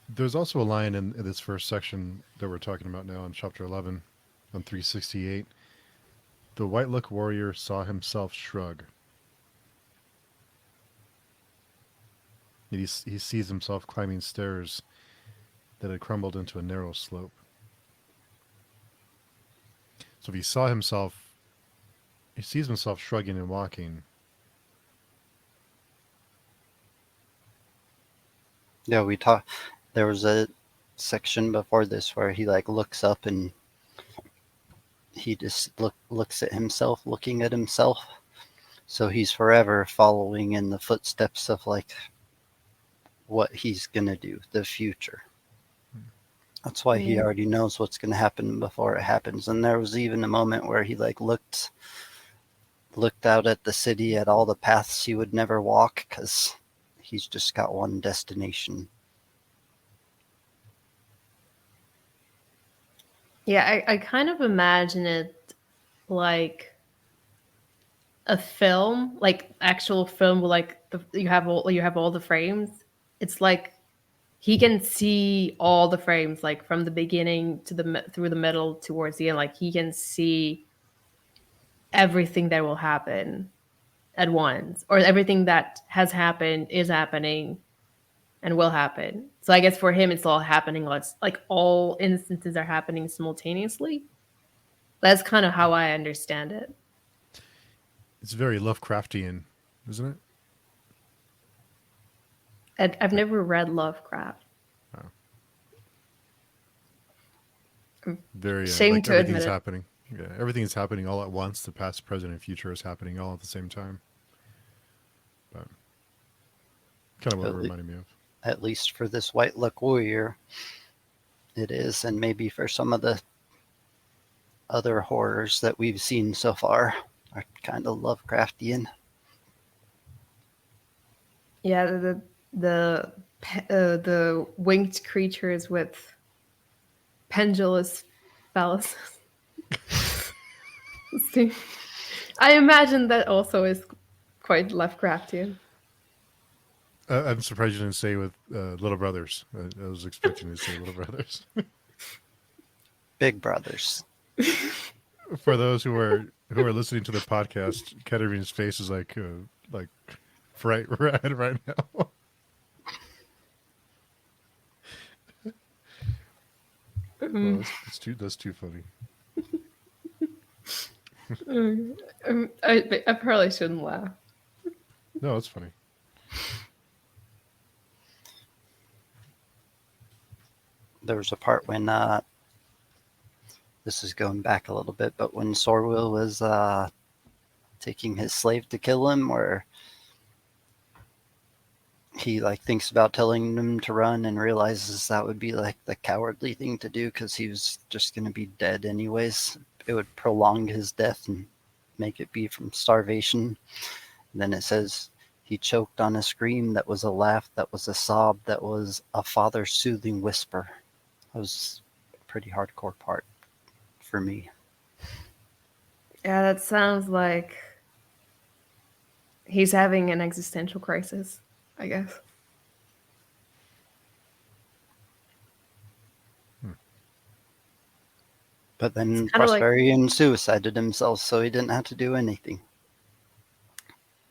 There's also a line in this first section that we're talking about now in chapter 11 on 368. The White Look warrior saw himself shrug. He sees himself climbing stairs that had crumbled into a narrow slope. So if he sees himself shrugging and walking. Yeah, there was a section before this where he like looks up and he just looks at himself, looking at himself. So he's forever following in the footsteps of like what he's gonna do, the future. That's why he Yeah. already knows what's gonna happen before it happens. And there was even a moment where he like looked out at the city, at all the paths he would never walk, because he's just got one destination. Yeah, I kind of imagine it like a film, like actual film, like you have all the frames. It's like he can see all the frames, like from the beginning to through the middle towards the end. Like he can see everything that will happen at once, or everything that has happened, is happening, and will happen. So I guess for him, it's all happening. Like all instances are happening simultaneously. That's kind of how I understand it. It's very Lovecraftian, isn't it? I've never read Lovecraft. Oh. I'm Very ashamed like to admit everything's it. happening. Yeah, everything is happening all at once. The past, present, and future is happening all at the same time. But kind of what it At, le- reminded me of. at least for this White Luck Warrior, it is, and maybe for some of the other horrors that we've seen so far are kind of Lovecraftian. Yeah, the winged creatures with pendulous phalluses. See, I imagine that also is quite Lovecraftian. I'm surprised you didn't say with Little Brothers. I was expecting you to say Little Brothers. Big Brothers. For those who are listening to the podcast, Katerina's face is like bright red right now. Oh, that's too funny. I probably shouldn't laugh. No, it's funny. There was a part when this is going back a little bit, but when Sorwell was taking his slave to kill him, where he like thinks about telling him to run and realizes that would be like the cowardly thing to do because he was just going to be dead anyways. It would prolong his death and make it be from starvation. And then it says he choked on a scream that was a laugh, that was a sob, that was a father's soothing whisper. That was a pretty hardcore part for me. Yeah, that sounds like he's having an existential crisis, I guess. But then Kind of like, Prosperian suicided himself, so he didn't have to do anything.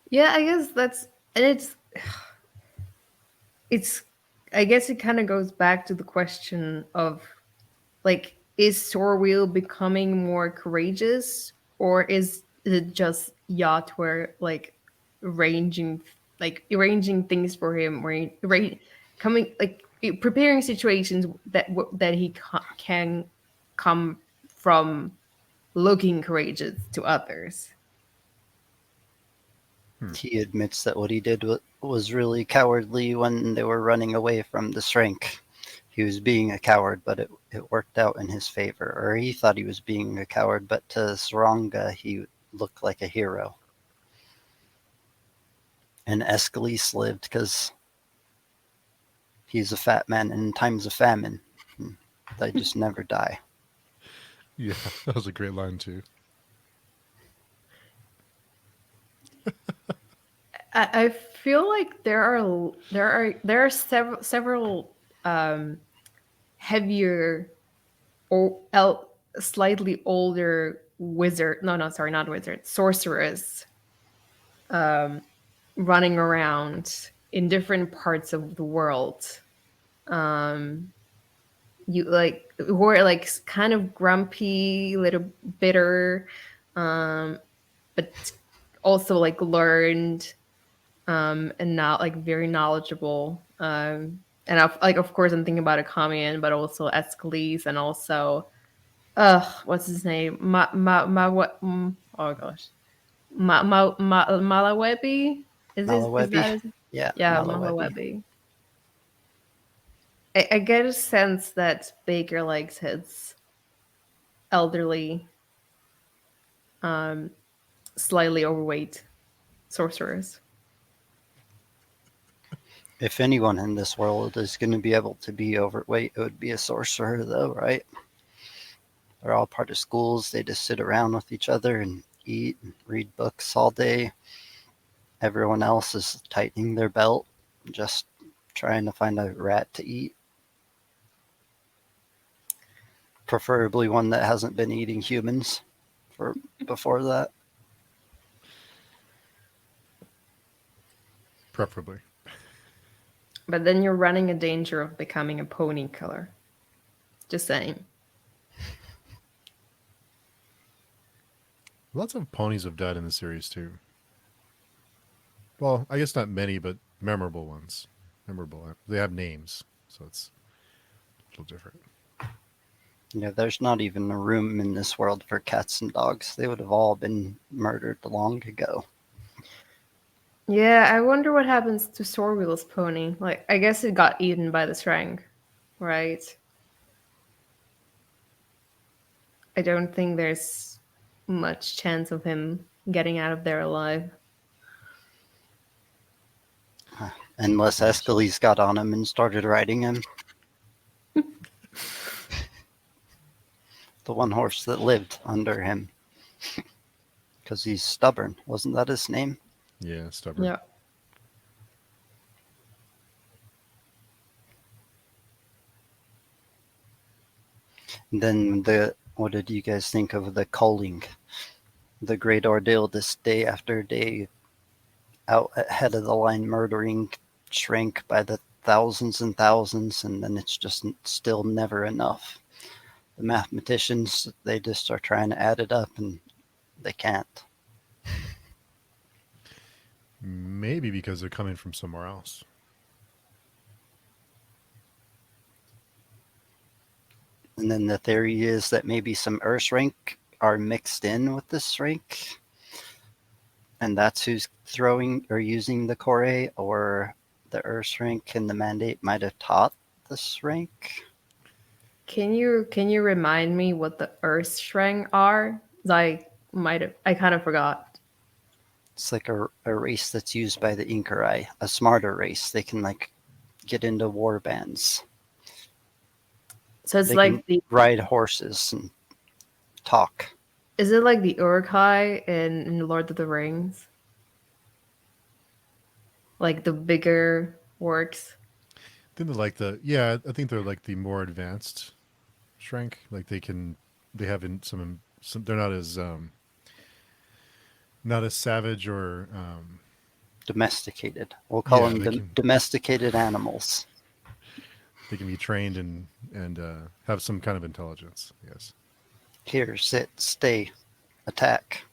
yeah, I guess it's, I guess it kind of goes back to the question of, like, is Sorwheel becoming more courageous, or is it just Yatwer like arranging arranging things for him, coming like preparing situations that he can come from looking courageous to others. He admits that what he did was really cowardly when they were running away from the shrink. He was being a coward, but it worked out in his favor. Or he thought he was being a coward, but to Saranga, he looked like a hero. And Escalise lived because he's a fat man in times of famine. They just never die. Yeah, that was a great line too. I feel like there are several heavier or slightly older wizard, no, sorry, not wizard, sorceress, running around in different parts of the world. You like who are like kind of grumpy, little bitter, but also like learned, and not like very knowledgeable. And like of course I'm thinking about Akamian, but also Escalise, and also what's his name? What? Oh gosh, Malawebi. Is Malawebi? that his? Yeah, Yeah, Malawebi. Malawebi. I get a sense that Baker likes his elderly, slightly overweight sorcerers. If anyone in this world is going to be able to be overweight, it would be a sorcerer, though, right? They're all part of schools. They just sit around with each other and eat and read books all day. Everyone else is tightening their belt, just trying to find a rat to eat. Preferably one that hasn't been eating humans for before that. Preferably. But then you're running a danger of becoming a pony killer. Just saying. Lots of ponies have died in the series too. Well, I guess not many, but memorable ones. Memorable. They have names, so it's a little different. Yeah, there's not even a room in this world for cats and dogs. They would have all been murdered long ago. Yeah, I wonder what happens to Sorwheel's pony. Like, I guess it got eaten by the Shrang, right? I don't think there's much chance of him getting out of there alive. Unless Escalese got on him and started riding him. The one horse that lived under him. Because he's stubborn. Wasn't that his name? Yeah, stubborn. Yeah. And then what did you guys think of the culling? The great ordeal, this day after day, out ahead of the line, murdering Shrink by the thousands and thousands, and then it's just still never enough. The mathematicians, they just are trying to add it up, and they can't. Maybe because they're coming from somewhere else. And then the theory is that maybe some Earth rank are mixed in with this rank, and that's who's throwing or using the core, or the Earth rank and the mandate might have taught this rank. Can you remind me what the Earth Shrang are? I kind of forgot. It's like a race that's used by the Inkarai, a smarter race. They can like get into war bands. So it's They like can ride horses and talk. is it like the Uruk-hai in Lord of the Rings? Like the bigger orcs? I think I think they're like the more advanced Shrink. Like they have some. They're not as savage or Domesticated. We'll call yeah. them domesticated animals. They can be trained and have some kind of intelligence. Yes. Here, sit, stay, attack.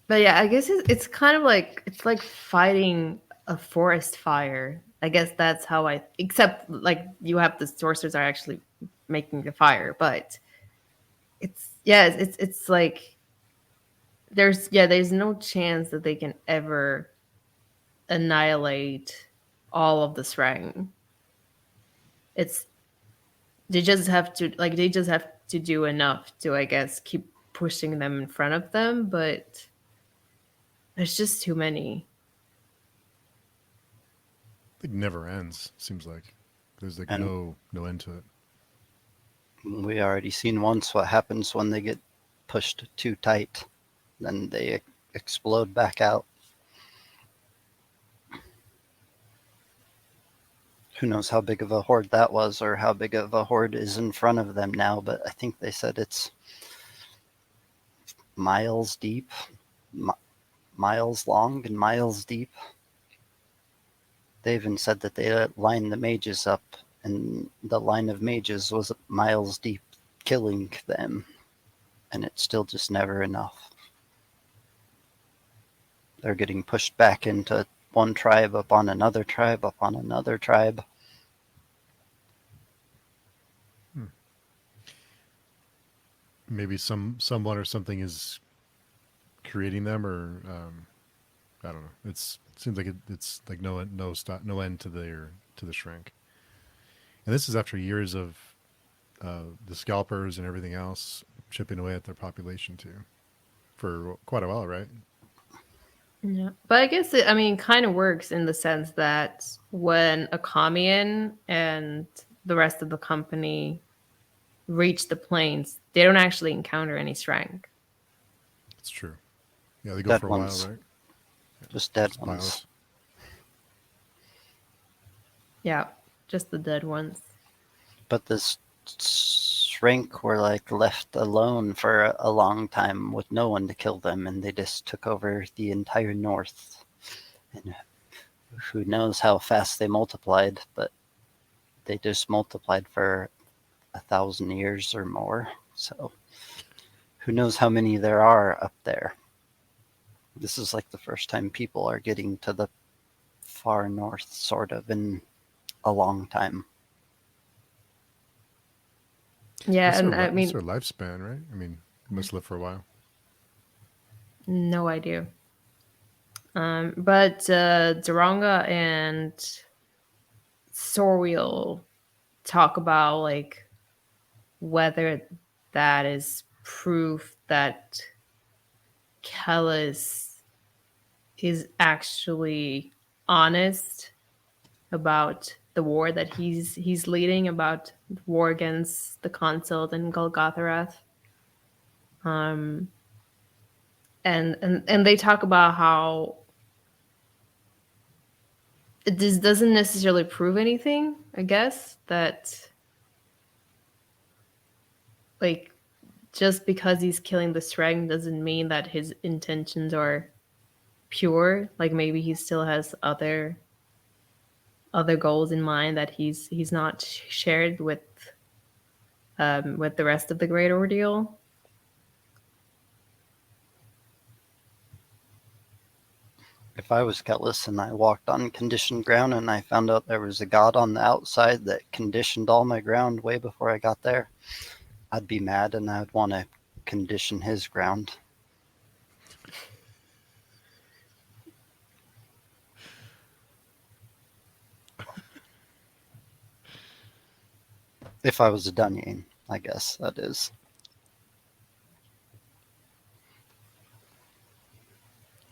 But yeah, I guess it's kind of like it's like fighting a forest fire. I guess that's how I. Except like you have the sorcerers are actually making the fire, but it's like there's no chance that they can ever annihilate all of the Shrang. It's they just have to do enough to, I guess, keep pushing them in front of them, but there's just too many. It never ends. Seems like there's like And no end to it. we already seen once what happens when they get pushed too tight. Then they explode back out. Who knows how big of a horde that was or how big of a horde is in front of them now, but I think they said it's miles deep, miles long and miles deep. They even said that they lined the mages up, and the line of mages was miles deep, killing them, and it's still just never enough. They're getting pushed back into one tribe upon another tribe upon another tribe. Maybe someone or something is creating them, or I don't know. It seems like it's like no end to the Shrink. And this is after years of the scalpers and everything else chipping away at their population too, for quite a while, right? Yeah, but I guess I mean, kind of works in the sense that when a commune and the rest of the company reach the plains, they don't actually encounter any strength. It's true. Yeah, they go Dead for a ones. while, right? Just dead Just ones. piles. Yeah, just the dead ones. But this shrink were like left alone for a long time with no one to kill them, and they just took over the entire north. And who knows how fast they multiplied, but they just multiplied for 1,000 years or more. So who knows how many there are up there. This is like the first time people are getting to the far north, sort of, in a long time. Yeah, and I What's mean, their lifespan, right? I mean, they must live for a while. no idea. But Duranga and Soriel talk about like whether that is proof that Kellis is actually honest about the war that he's leading, about the war against the consult and Golgotharath. Um, and they talk about how this doesn't necessarily prove anything. I guess that like just because he's killing the Strang doesn't mean that his intentions are pure. Like maybe he still has other goals in mind that he's not shared with the rest of the Great Ordeal. If I was Kellis and I walked on conditioned ground and I found out there was a god on the outside that conditioned all my ground way before I got there, I'd be mad and I'd want to condition his ground. If I was a Dunyan, I guess that is.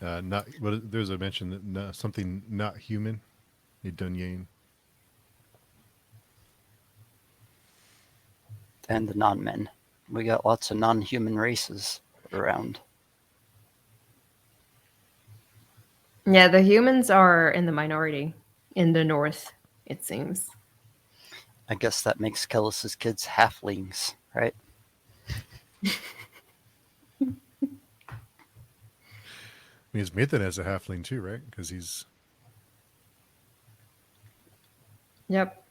Not what there's a mention that something not human, a Dunyan. And the non-men. We got lots of non-human races around. Yeah, the humans are in the minority in the north, it seems. I guess that makes Kellis's kids halflings, right? I mean, Nathan has a halfling too, right? Because he's Yep.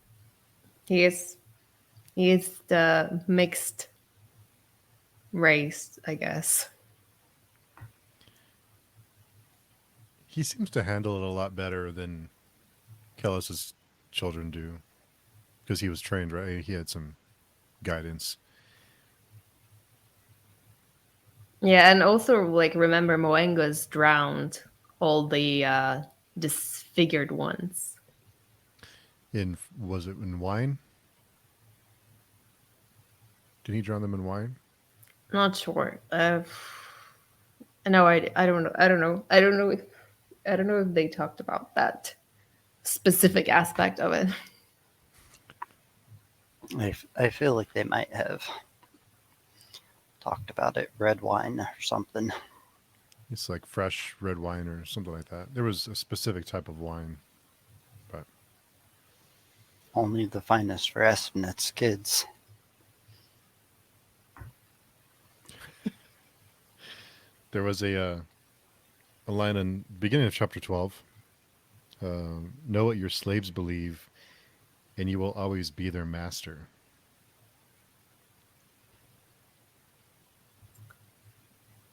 He is the mixed race, I guess. he seems to handle it a lot better than Kellis's children do, because he was trained, right? He had some guidance. Yeah, and also like remember Moenga's drowned all the disfigured ones. In was it in wine? Did he drown them in wine? Not sure. No, I don't know. I don't know. I don't know. I don't know if they talked about that specific aspect of it. I feel like they might have talked about it. Red wine or something. It's like fresh red wine or something like that. There was a specific type of wine, but Only the finest for Espinet's kids. there was a line in the beginning of chapter 12. Know what your slaves believe, and you will always be their master.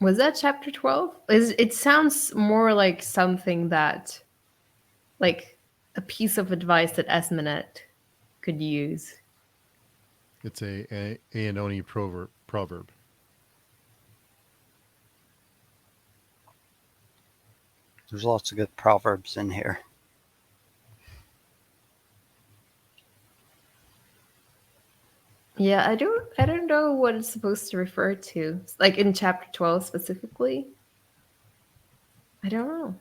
Was that chapter 12? It sounds more like something that, like a piece of advice that Esminet could use. It's a Aenone proverb. There's lots of good proverbs in here. Yeah, I don't know what it's supposed to refer to. Like in chapter 12 specifically. I don't know.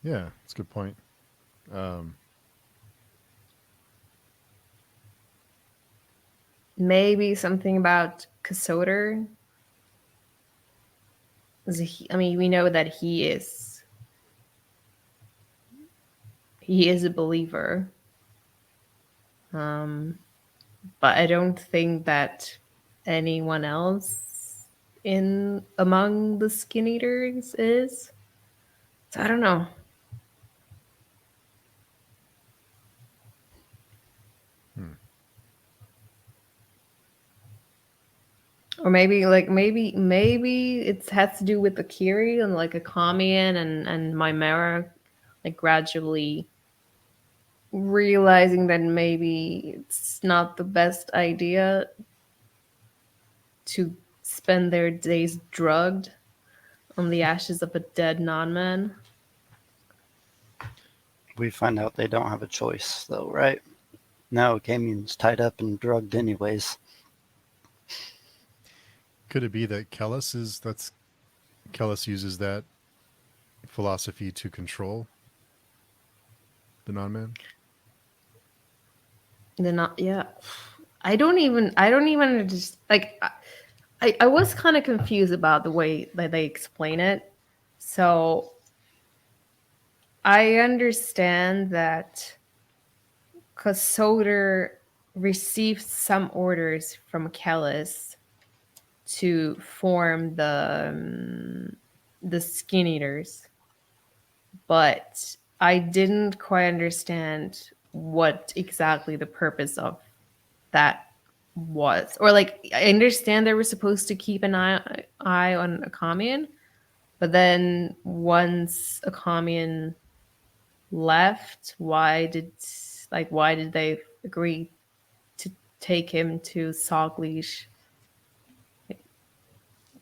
Yeah, that's a good point. Maybe something about Casoter. I mean, we know that he is a believer, um, but I don't think that anyone else in among the skin eaters is. So I don't know. Hmm. Or maybe it has to do with the Kiri and like a Kamian and Mimera like gradually realizing that maybe it's not the best idea to spend their days drugged on the ashes of a dead non-man. We find out they don't have a choice, though, right? No, Camian's tied up and drugged anyways. Could it be that Kellis uses that philosophy to control the non-man? They're not, yeah. I don't even just like I was kind of confused about the way that they explain it. So I understand that Casoder received some orders from Kellis to form the Skin Eaters, but I didn't quite understand what exactly the purpose of that was. Or like I understand they were supposed to keep an eye on a commune, but then once a commune left, why did they agree to take him to Sogleash?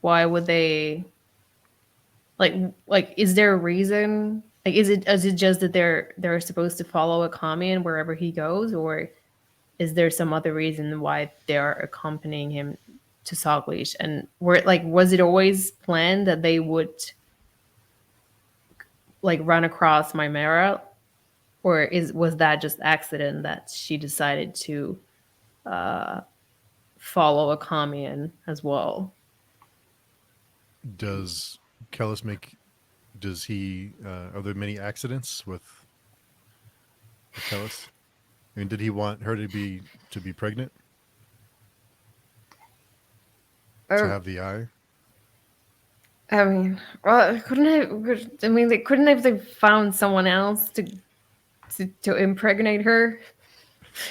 Why would they like is there a reason? Like is it just that they're supposed to follow a commune wherever he goes, or is there some other reason why they're accompanying him to Sogleash? And was it always planned that they would like run across Mimera, or was that just accident that she decided to uh, follow a commune as well? Does Kellis make? Does he? Are there many accidents with Kellis? I mean, did he want her to be pregnant to Or have the eye? I mean, well, I mean, they couldn't have they found someone else to impregnate her.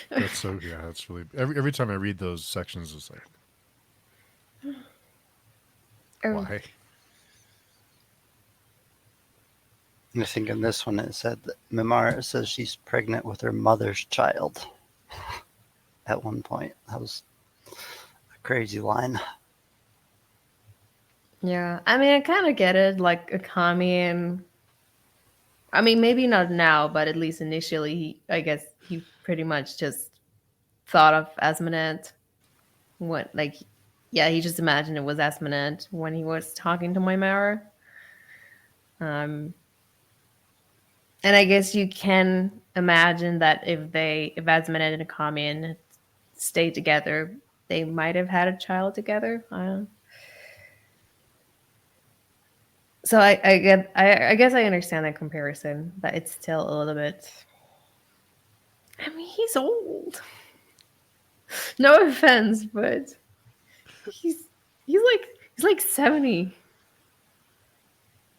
That's so yeah. That's really every time I read those sections, it's like Oh, why? I think in this one it said that Mimara says she's pregnant with her mother's child at one point. That was a crazy line. yeah. I mean, I kind of get it. Like a commune. I mean, maybe not now, but at least initially, I guess he pretty much just thought of Asmonette. What, like, yeah, he just imagined it was Asmonette when he was talking to Moimara. Um, and I guess you can imagine that if Asmonette and Akamian stayed together, they might have had a child together. I don't know. So I guess I understand that comparison, but it's still a little bit. I mean, he's old. No offense, but he's he's like 70.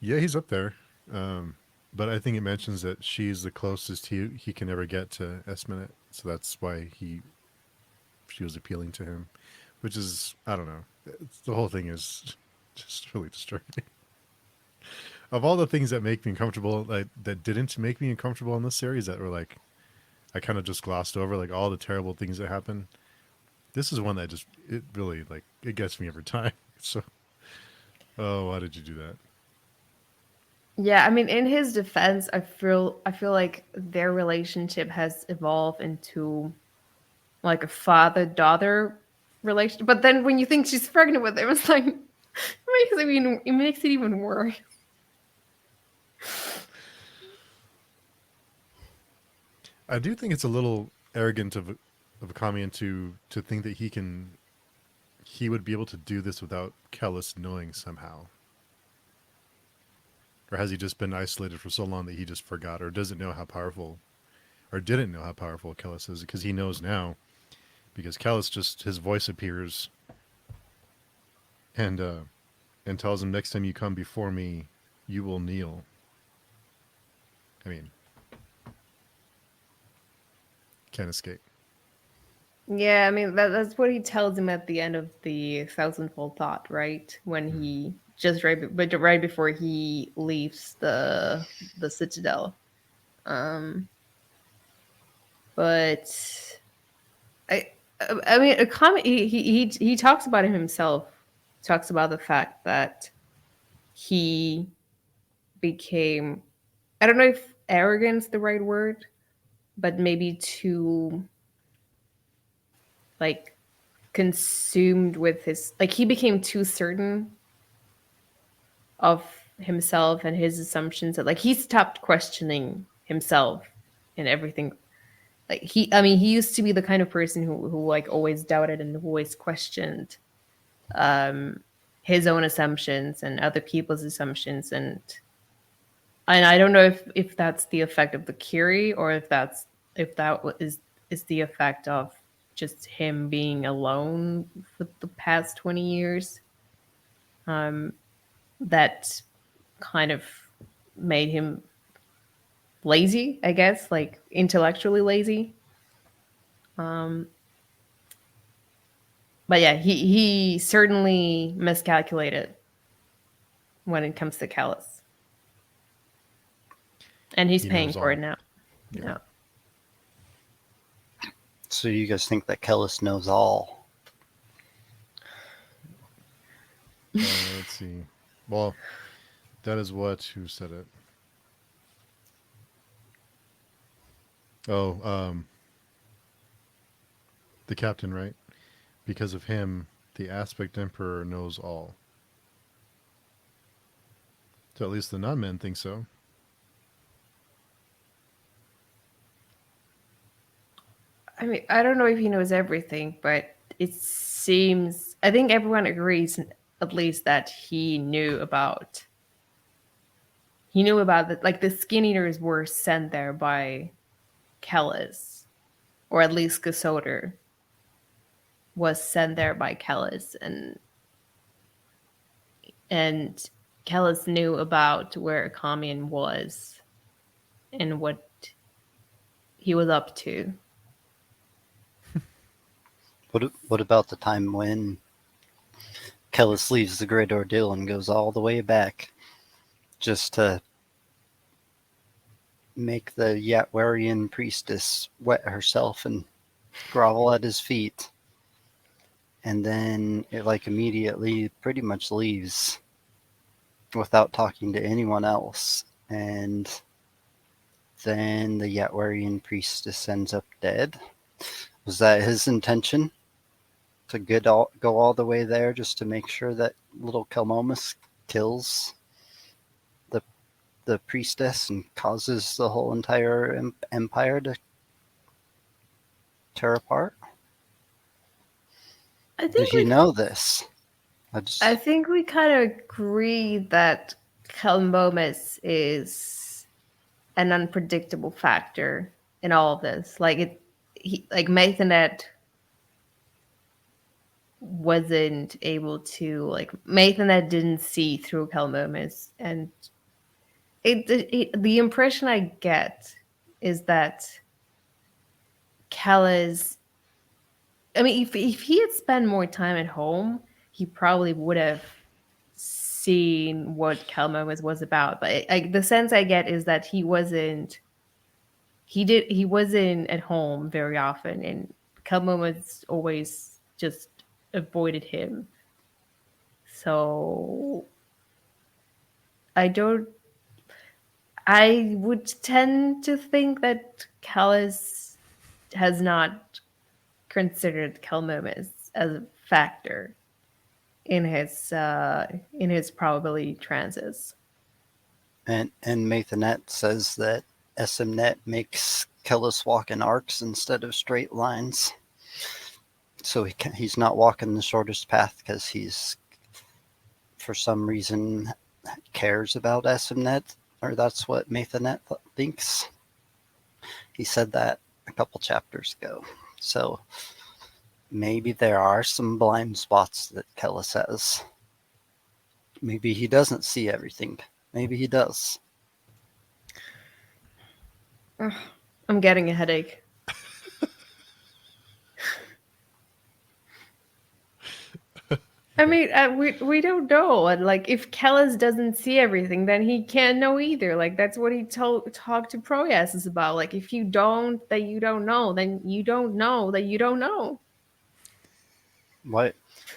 Yeah, he's up there. But I think it mentions that she's the closest he can ever get to Esminet, so that's why she was appealing to him, which is I don't know. The whole thing is just really disturbing. Of all the things that make me uncomfortable, like that didn't make me uncomfortable in this series, that were like I kind of just glossed over, like all the terrible things that happen. This is one that just it really like it gets me every time. So, oh, why did you do that? Yeah, I mean, in his defense, I feel like their relationship has evolved into like a father-daughter relationship. But then when you think she's pregnant with him, it's like it makes it even worse. I do think it's a little arrogant of a Kamian to think that he would be able to do this without Kellis knowing somehow. Or has he just been isolated for so long that he just forgot or doesn't know how powerful or didn't know how powerful Kellis is? Because he knows now. Because Kellis just, his voice appears and tells him, next time you come before me, you will kneel. I mean, can't escape. Yeah, I mean that's what he tells him at the end of the thousandfold thought, right? When he just right before he leaves the citadel. Um, but I mean, a comment. He talks about it himself. Talks about the fact that he became. I don't know if arrogant's the right word, but maybe too like consumed with his like he became too certain of himself and his assumptions that like he stopped questioning himself and everything. Like he used to be the kind of person who like always doubted and who always questioned um his own assumptions and other people's assumptions, and I don't know if that's the effect of the Curie or if that is the effect of just him being alone for the past 20 years, that kind of made him lazy, I guess, like intellectually lazy. But yeah, he certainly miscalculated when it comes to Callus, and he's He paying knows for all. it now. Yeah. Yeah. So you guys think that Kellis knows all? Let's see. Well, that is what, who said it? Oh, the captain, right? Because of him, the aspect emperor knows all. So at least the non-men think so. I mean, I don't know if he knows everything, but it seems I think everyone agrees at least that he knew about that like the skin eaters were sent there by Kellis, or at least Gasoder was sent there by Kellis, and Kellis knew about where Kamian was and what he was up to. What about the time when Kellis leaves the Great Ordeal and goes all the way back just to make the Yatwarian priestess wet herself and grovel at his feet, and then it like immediately pretty much leaves without talking to anyone else, and then the Yatwarian priestess ends up dead? Was that his intention, to go all the way there just to make sure that little Kelmomus kills the the priestess and causes the whole entire empire to tear apart? I Did think he we know this? I think we kind of agree that Kelmomus is an unpredictable factor in all of this. Like Mathanet wasn't able to like Mathanet didn't see through Kelmomus, and the impression I get is that Kellis. I mean, if he had spent more time at home, he probably would have seen what Kelmomus was about. But the sense I get is that he wasn't at home very often, and Kelmomus always just avoided him. So I don't. I would tend to think that Callus has not considered Kelmomus as a factor in his probability transits. And Mathanet says that SMNet makes Kellis walk in arcs instead of straight lines. So he's not walking the shortest path because he's, for some reason, cares about Esmnet, or that's what Mathanet thinks. He said that a couple chapters ago. So maybe there are some blind spots that Kellis has. Maybe he doesn't see everything. Maybe he does. Ugh, I'm getting a headache. I mean, we don't know. And like, if Kellis doesn't see everything, then he can't know either. Like, that's what he talked to Proyas about. Like, if you don't, that you don't know, then you don't know that you don't know. Why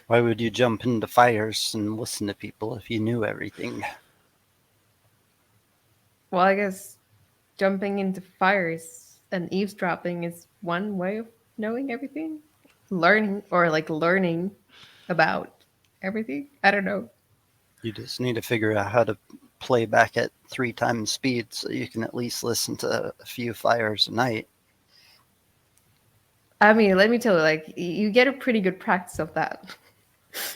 would you jump into fires and listen to people if you knew everything? Well, I guess jumping into fires and eavesdropping is one way of knowing everything, learning about everything. I don't know. You just need to figure out how to play back at 3 times speed so you can at least listen to a few fires a night. I mean, let me tell you, like, you get a pretty good practice of that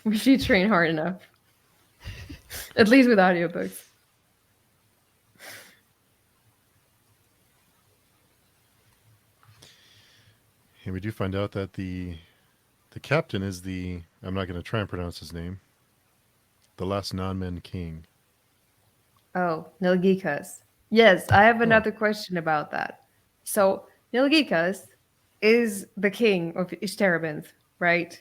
if you train hard enough. At least with audiobooks. And we do find out that the captain is the, I'm not going to try and pronounce his name, the last non-men king. Oh, Nilgikas. Yes, I have Oh, another question about that. So, Nilgikas is the king of Ishtarabinth, right?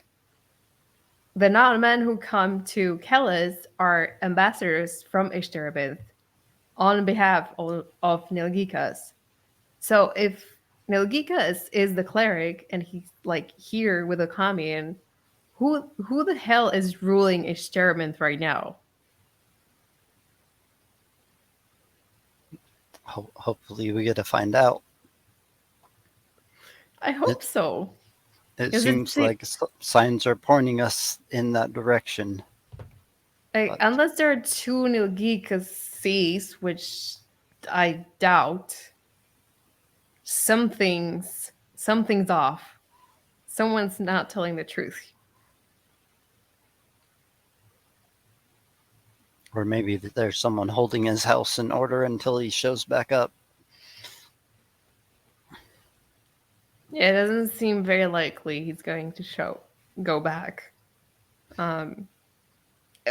The non-men who come to Kellis are ambassadors from Ishtarabinth on behalf of Nilgikas. So if Nilgikas is the cleric and he's like here with a commune, who the hell is ruling Ishtarabinth right now? Hopefully we get to find out. I It, hope so. it Because it's seems like signs are pointing us in that direction. like, But unless there are two Nilgikas seas, which I doubt, something's off. Someone's not telling the truth. or maybe there's someone holding his house in order until he shows back up. Yeah, it doesn't seem very likely he's going to go back.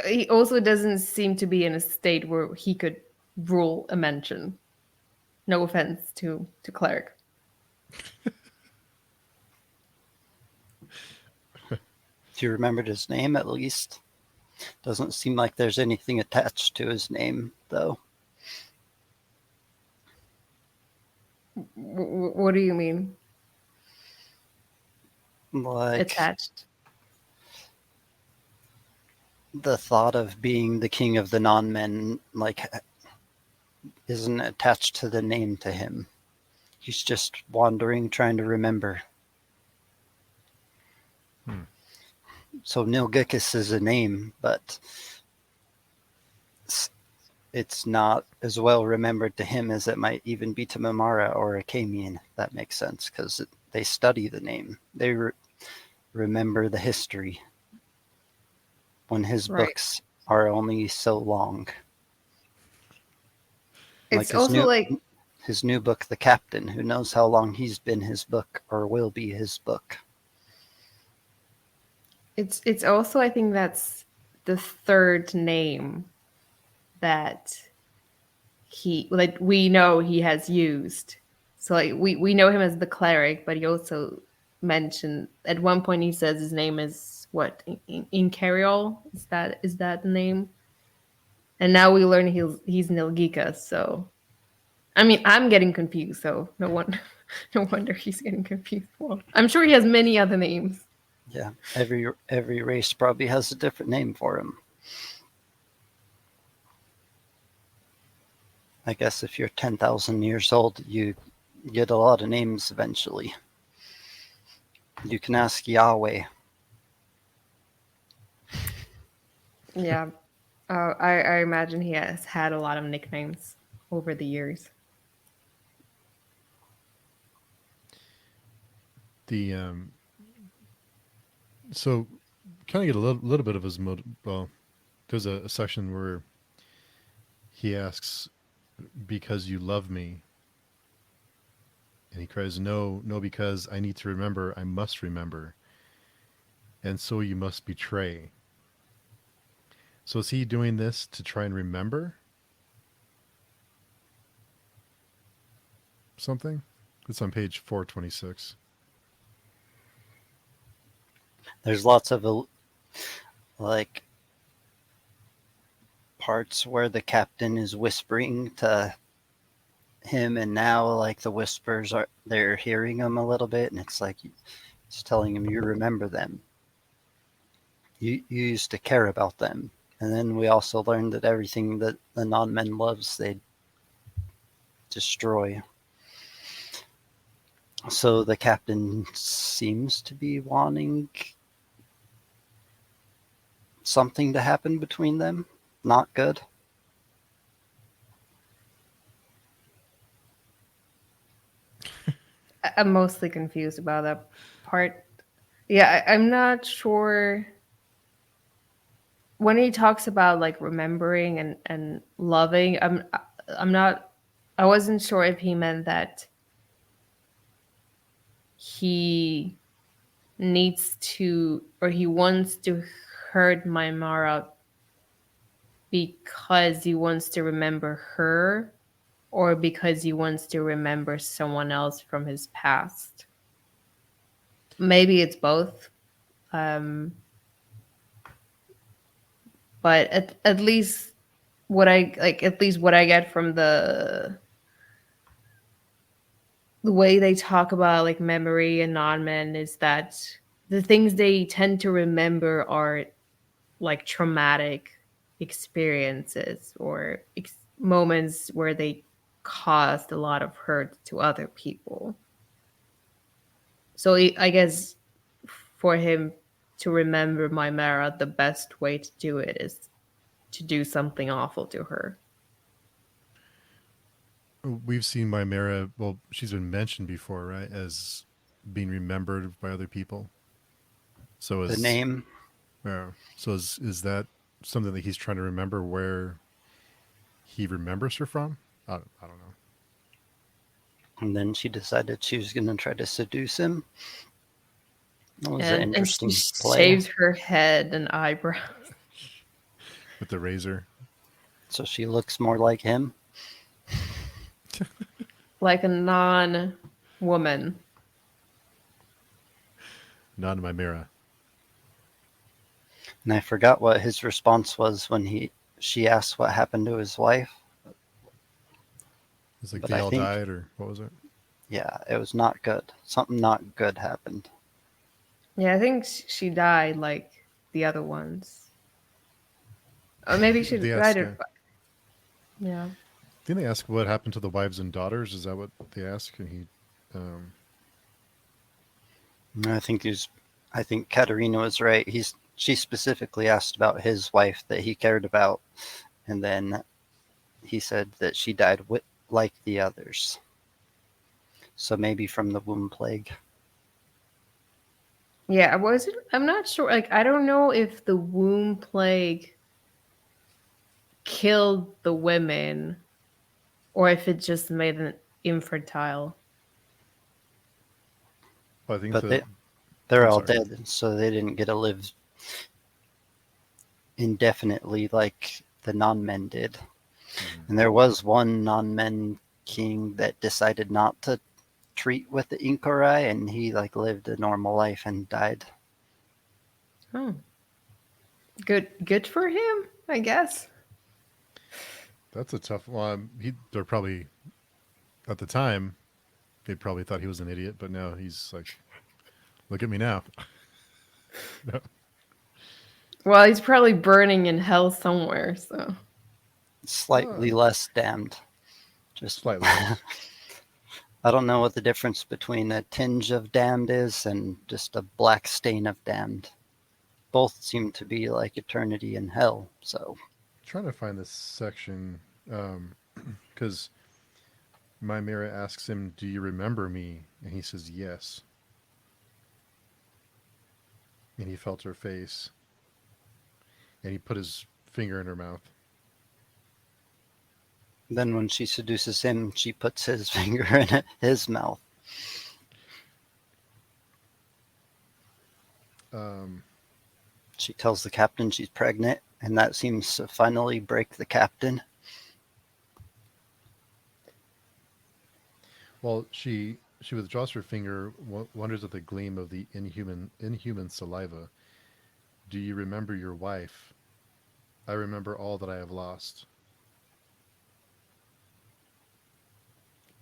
He also doesn't seem to be in a state where he could rule a mansion. No offense to cleric. He remembered his name at least. Doesn't seem like there's anything attached to his name, though. What do you mean Like attached? the thought of being the king of the non-men, like, isn't attached to the name to him. He's just wandering, trying to remember. So Nilgicus is a name, but it's not as well remembered to him as it might even be to Mamara or Akamian. That makes sense, because they study the name. They remember the history when his Right. books are only so long. Like It's also like his new book, The Captain. Who knows how long he's been his book or will be his book? it's also, I think that's the third name that we know he has used. So like we know him as the cleric, but he also mentioned at one point he says his name is what, in Cariol? Is that the name? And now we learn he's Nilgika. So I mean, I'm getting confused. So no one, no wonder he's getting confused. Well, I'm sure he has many other names. Yeah, every race probably has a different name for him. I guess if you're 10,000 years old, you get a lot of names eventually. You can ask Yahweh. Yeah, I imagine he has had a lot of nicknames over the years. the so kind of get a little bit of his well, there's a section where he asks, "Because you love me," and he cries, "No, no, because I need to remember. I must remember, and so you must betray." So is he doing this to try and remember something? It's on page 426. There's lots of like parts where the captain is whispering to him, and now like the whispers are they're hearing him a little bit, and it's like it's telling him you remember them. You used to care about them. And then we also learned that everything that the non-men loves, they destroy. So the captain seems to be wanting something to happen between them. Not good. I'm mostly confused about that part. Yeah, I'm not sure when he talks about like remembering and loving. I'm not. I wasn't sure if he meant that he needs to or he wants to hurt Mara because he wants to remember her or because he wants to remember someone else from his past. Maybe it's both. Um, but at least at least what I get from the way they talk about like memory and non-men is that the things they tend to remember are like traumatic experiences or moments where they caused a lot of hurt to other people. So I guess for him to remember Mymera, the best way to do it is to do something awful to her. We've seen Mimera, well, she's been mentioned before, right, as being remembered by other people. So The name. is that something that he's trying to remember where he remembers her from? I don't know. And then she decided she was going to try to seduce him. That was an And she interesting play. shaves her head and eyebrows With the razor. So she looks more like him. like a non woman. Not Mimera. And I forgot what his response was when she asked what happened to his wife. It's like But they I all think, died, or what was it? yeah, it was not good. Something not good happened. Yeah, I think she died like the other ones. Or maybe she They died ask, of. Yeah. didn't they ask what happened to the wives and daughters? Is that what they ask? And he, And I think Katerina was right. She specifically asked about his wife that he cared about, and then he said that she died like the others. So maybe from the womb plague. Yeah, I wasn't. I'm not sure. Like, I don't know if the womb plague killed the women or if it just made them infertile. I think But the, they're I'm all sorry. dead, so they didn't get to live indefinitely like the non-men did. Mm-hmm. And there was one non-men king that decided not to treat with the Inkorai, and he like lived a normal life and died. Oh, good for him, I guess. That's a tough one. They're probably, at the time, they probably thought he was an idiot, but now he's like, look at me now. No, Well, he's probably burning in hell somewhere. So Slightly less damned. Just slightly I less. don't know what the difference between a tinge of damned is and just a black stain of damned. Both seem to be like eternity in hell. So Trying to find this section because Mimera asks him, "Do you remember me?" And he says, "Yes." And he felt her face, and he put his finger in her mouth. Then when she seduces him, she puts his finger in his mouth. Um, She tells the captain she's pregnant, and that seems to finally break the captain. well, she withdraws her finger, wonders at the gleam of the inhuman saliva. Do you remember your wife? I remember all that I have lost.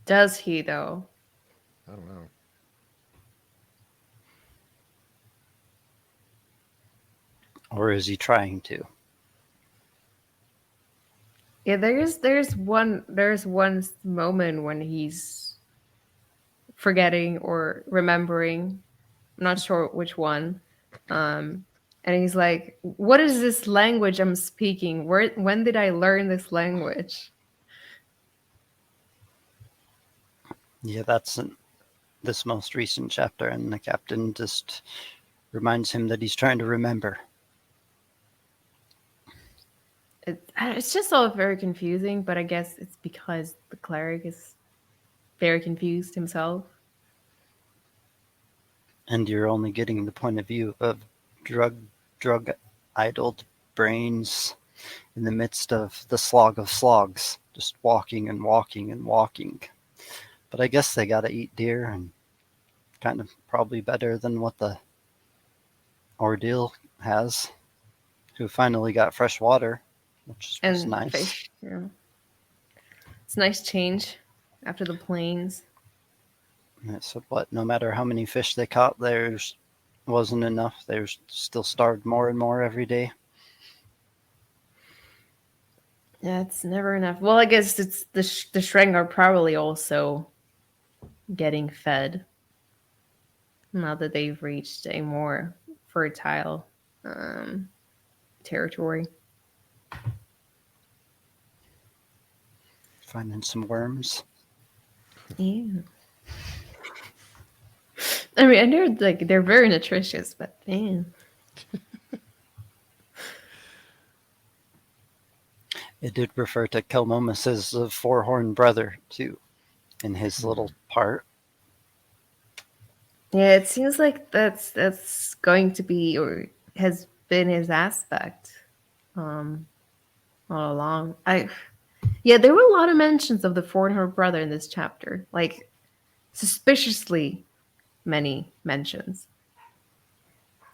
Does he though? I don't know. Or is he trying to? Yeah, there's one moment when he's forgetting or remembering. I'm not sure which one. Um, and he's like, "What is this language I'm speaking? When did I learn this language?" Yeah, that's this most recent chapter, and the captain just reminds him that he's trying to remember. It's just all very confusing, but I guess it's because the cleric is very confused himself. And you're only getting the point of view of drug idled brains in the midst of the slog of slogs, just walking and walking and walking. But I guess they gotta eat deer, and kind of probably better than what the ordeal has. Who finally got fresh water, which was And nice. fish. Yeah. It's a nice change after the plains. And it said what? No matter how many fish they caught, there's wasn't enough. They were still starved more and more every day. Yeah, it's never enough. Well, I guess it's the Shreng are probably also getting fed now that they've reached a more fertile um, territory. Finding some worms. Yeah. I mean, and they're very nutritious, but man, It did refer to Kelmomus as the four-horned brother too, in his little part. yeah, it seems like that's going to be or has been his aspect um, all along. Yeah, there were a lot of mentions of the foreigner brother in this chapter, like suspiciously many mentions.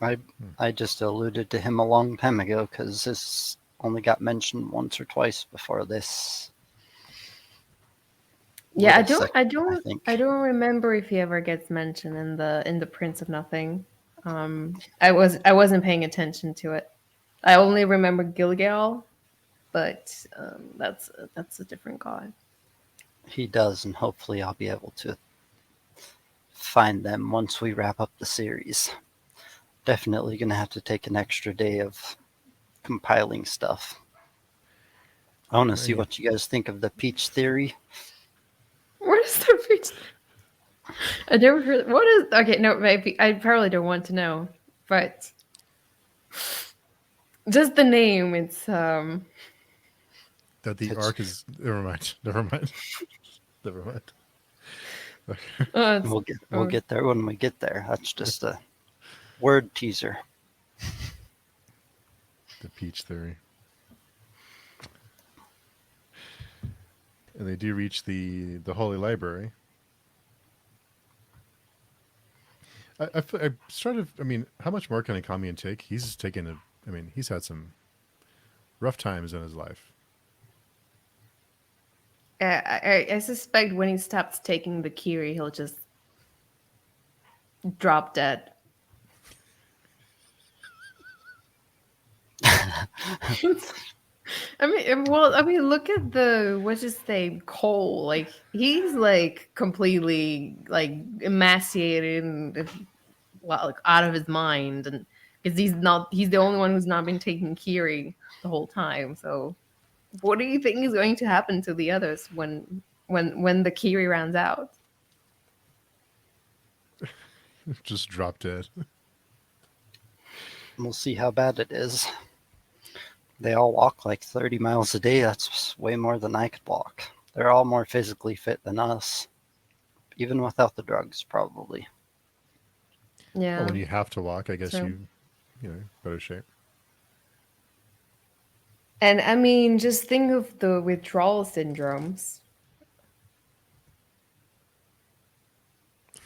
I I just alluded to him a long time ago because this only got mentioned once or twice before this Yeah, I little don't, I section, I don't, I think. don't remember if he ever gets mentioned in the Prince of Nothing. I wasn't paying attention to it. I only remember Gilgal, but that's a different god. He does, and hopefully I'll be able to find them once we wrap up the series. Definitely going to have to take an extra day of compiling stuff. I want to see Yeah. what you guys think of the peach theory. What is the reason? I never heard. What is? Okay, no, maybe I probably don't want to know, but just the name. It's. That the It's arc is. Never mind. Never mind. Never mind. It's we'll oh, get there when we get there. That's just a word teaser. The peach theory. And they do reach the holy library. I started. I mean, how much more can Akamian take? He's taken a. I mean, he's had some rough times in his life. I suspect when he stops taking the Kiri, he'll just drop dead. I mean, look at the what's his name, Cole. Like he's like completely like emaciated and well, like, out of his mind, and because he's the only one who's not been taking Kiri the whole time. So, what do you think is going to happen to the others when the Kiri runs out? Just drop dead. We'll see how bad it is. They all walk like 30 miles a day. That's way more than I could walk. They're all more physically fit than us, even without the drugs, probably. Well, Yeah, when you have to walk, I guess true. you know, better shape. And I mean, just think of the withdrawal syndromes.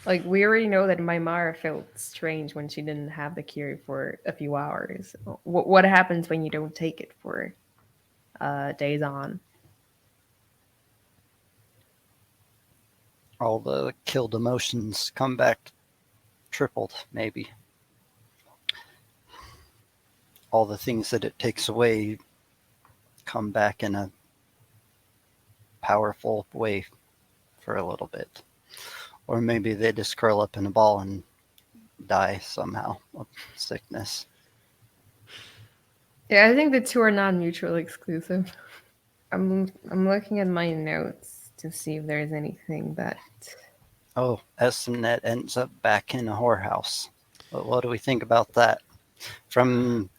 Like we already know that Maimara felt strange when she didn't have the cure for a few hours. What happens when you don't take it for days on? All the killed emotions come back tripled, maybe. All the things that it takes away come back in a powerful way for a little bit. Or maybe they just curl up in a ball and die somehow of sickness. Yeah, I think the two are not mutually exclusive. I'm looking at my notes to see if there's anything that. Oh, Esmnet ends up back in a whorehouse. But what do we think about that? From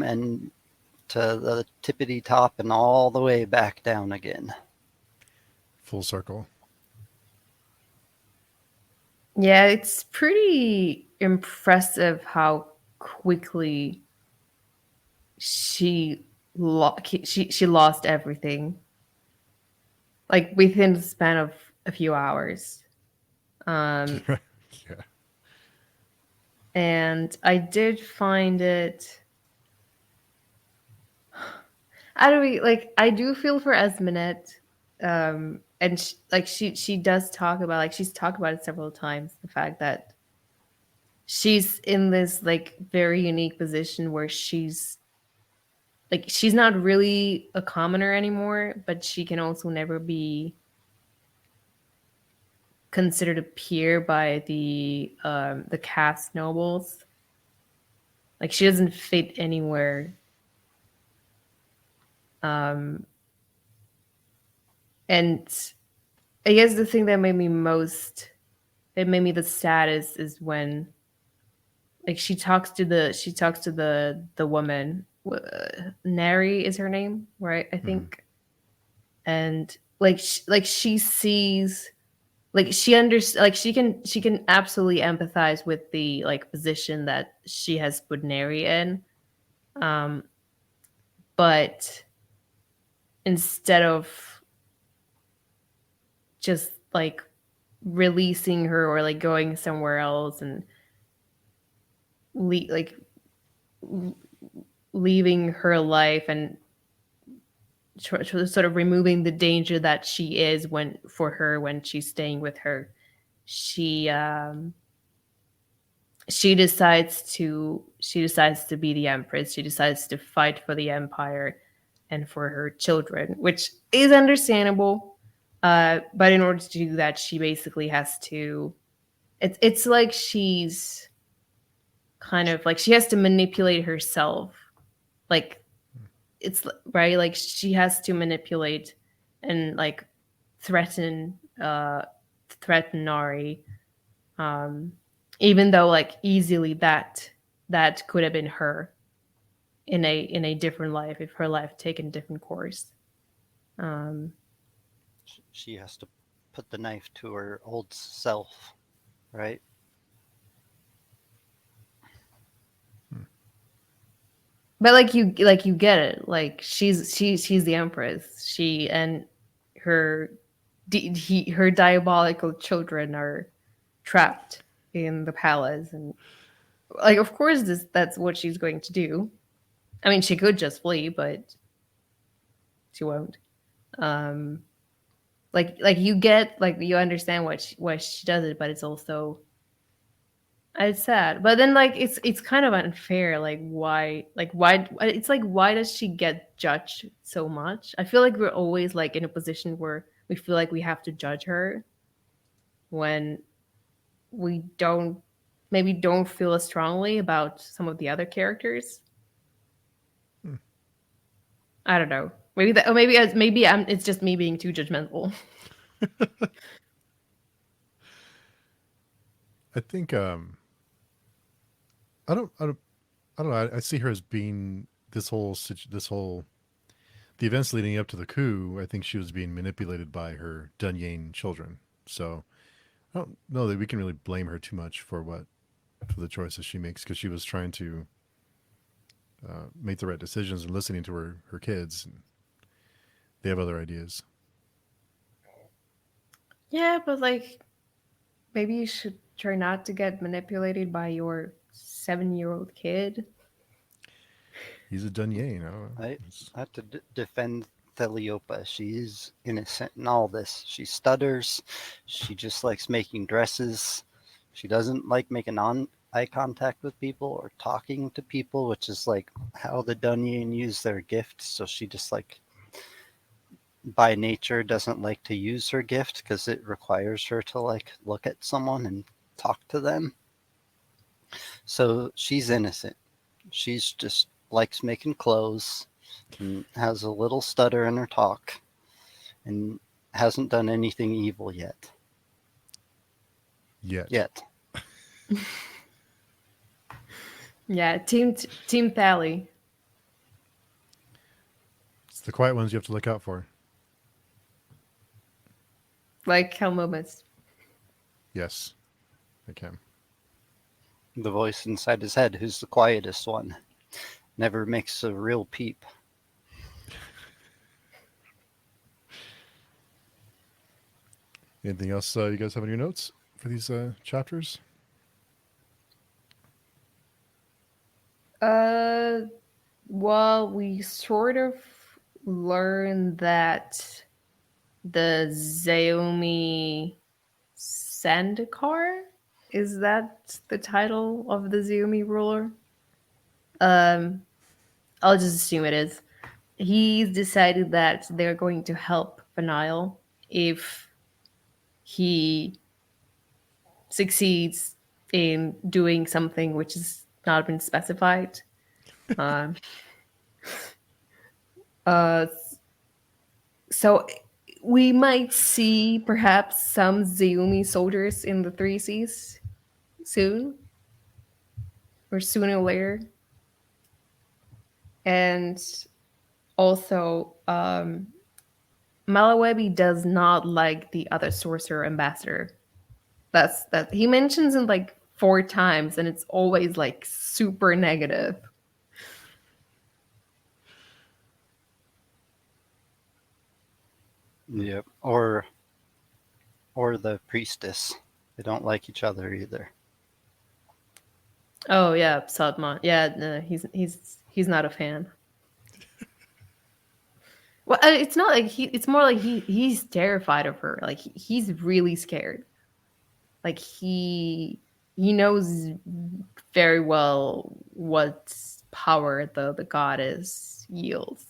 and to the tippity top and all the way back down again. Full circle. Yeah, it's pretty impressive how quickly she lost everything, like within the span of a few hours. Um, Yeah. and I did find it. I don't know, like I do feel for Esminette, and she does talk about, like she's talked about it several times, the fact that she's in this like very unique position where she's not really a commoner anymore, but she can also never be considered a peer by the caste nobles. Like she doesn't fit anywhere. Um, and I guess the thing that made me the saddest is when like she talks to the woman. Neri is her name, right? I Mm-hmm. think. And like she sees, like she understands, like she can absolutely empathize with the like position that she has put Neri in, um but instead of just like releasing her or like going somewhere else and like leaving her life and sort of removing the danger that she is when for her when she's staying with her, she she decides to be the empress. She decides to fight for the empire and for her children, which is understandable. But in order to do that, she basically has to. It's like she's kind of like she has to manipulate herself. Like it's right. Like she has to manipulate and like threaten threaten Nari, um, even though like easily that could have been her in a different life if her life taken a different course. Um, She has to put the knife to her old self, right? but like you get it. Like she's the empress. She and her her diabolical children are trapped in the palace, and like of course that's what she's going to do. I mean, she could just flee, but she won't. Um, like you get like you understand why she does it, but it's sad. But then like it's kind of unfair. Like why it's like why does she get judged so much? I feel like we're always like in a position where we feel like we have to judge her when we don't feel as strongly about some of the other characters. Hmm. I don't know. Maybe that, or maybe it's just me being too judgmental. I think I don't I don't know. I see her as being this whole the events leading up to the coup. I think she was being manipulated by her Dunyan children. So I don't know that we can really blame her too much for the choices she makes because she was trying to make the right decisions and listening to her kids. And they have other ideas. Yeah, but like maybe you should try not to get manipulated by your 7-year-old kid. He's a Dunyan. I don't know. I have to defend Theliopa. She's innocent in all this. She stutters. She just likes making dresses. She doesn't like making eye contact with people or talking to people, which is like how the Dunyan use their gift. So she just like by nature doesn't like to use her gift because it requires her to like look at someone and talk to them. So she's innocent. She's just likes making clothes and has a little stutter in her talk and hasn't done anything evil yet. Yet. Yeah, Team Thally. It's the quiet ones you have to look out for. Like Helmomus. Yes, I can. The voice inside his head, who's the quietest one, never makes a real peep. Anything else you guys have in your notes for these chapters? Well, we sort of learned that the Zaomi Sandikar, is that the title of the Zaomi ruler? I'll just assume it is. He's decided that they're going to help Vanille if he succeeds in doing something which has not been specified. Um, uh, so we might see perhaps some Zaomi soldiers in the Three Seas soon, or sooner or later. And also, Malawebi does not like the other sorcerer ambassador. That he mentions it like 4 times, and it's always like super negative. Yep. Or the priestess. They don't like each other either. Oh yeah, Sadma. Yeah, no, he's not a fan. Well, it's not like he. It's more like he's terrified of her. Like he's really scared. Like he knows very well what power the goddess yields.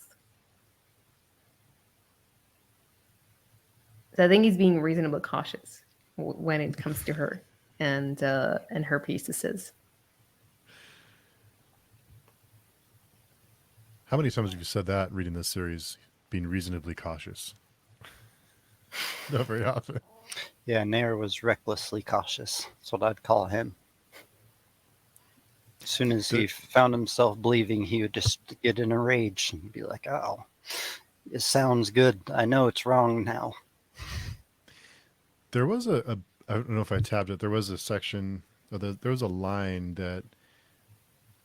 So I think he's being reasonably cautious when it comes to her and her priestesses. How many times have you said that reading this series? Being reasonably cautious. Not very often. Yeah, Nair was recklessly cautious. That's what I'd call him. As soon as he found himself believing, he would just get in a rage and be like, oh, it sounds good. I know it's wrong now. There was I don't know if I tabbed it. There was a section, there was a line that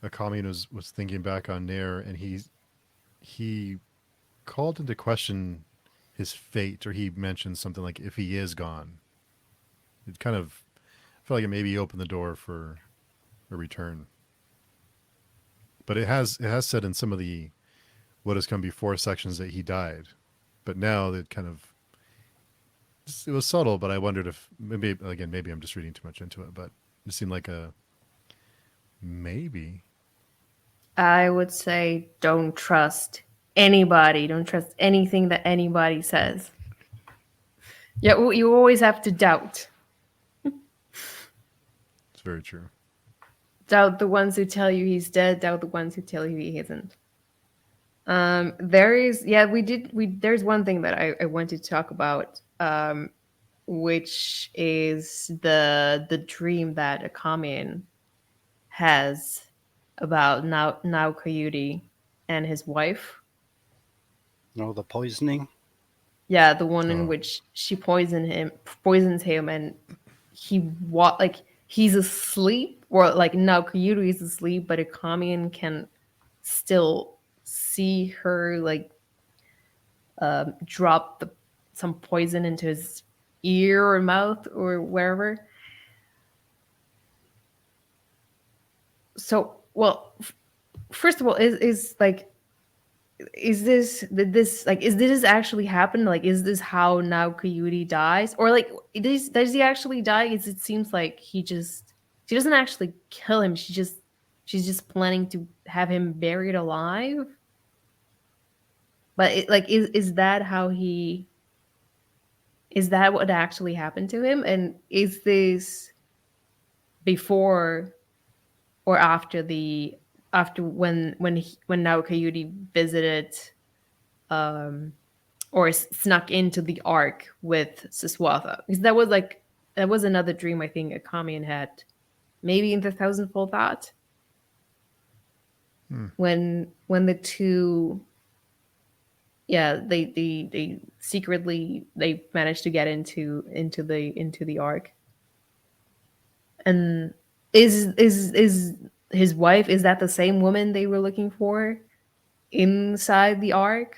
Akami was thinking back on Nair, and he called into question his fate, or he mentioned something like if he is gone. It kind of felt like it maybe opened the door for a return. But it has said in some of the what has come before sections that he died. But now it kind of it was subtle, but I wondered if maybe I'm just reading too much into it, but it seemed like a maybe. I would say don't trust anybody. Don't trust anything that anybody says. Yeah, you always have to doubt. It's very true. Doubt the ones who tell you he's dead. Doubt the ones who tell you he isn't. There's one thing that I wanted to talk about, which is the dream that Akamin has about now Coyote and his wife. No, the poisoning. Yeah, the one in Oh, which she poisons him, and like he's asleep, or like now Coyote is asleep, but Akamian can still see her like drop some poison into his ear or mouth or wherever. So, well, first of all, is like, is this did this like is this actually happen? Like, is this how now Coyote dies, or like does he actually die? Because it seems like she doesn't actually kill him. She's just planning to have him buried alive. But like, is that how he? Is that what actually happened to him? And is this before or after when now Coyote visited um or snuck into the ark with Siswatha? Because that was another dream I think Akamian had, maybe in the Thousandfold Thought, hmm. when the two, yeah, they secretly they managed to get into the ark. And is his wife, is that the same woman they were looking for inside the ark,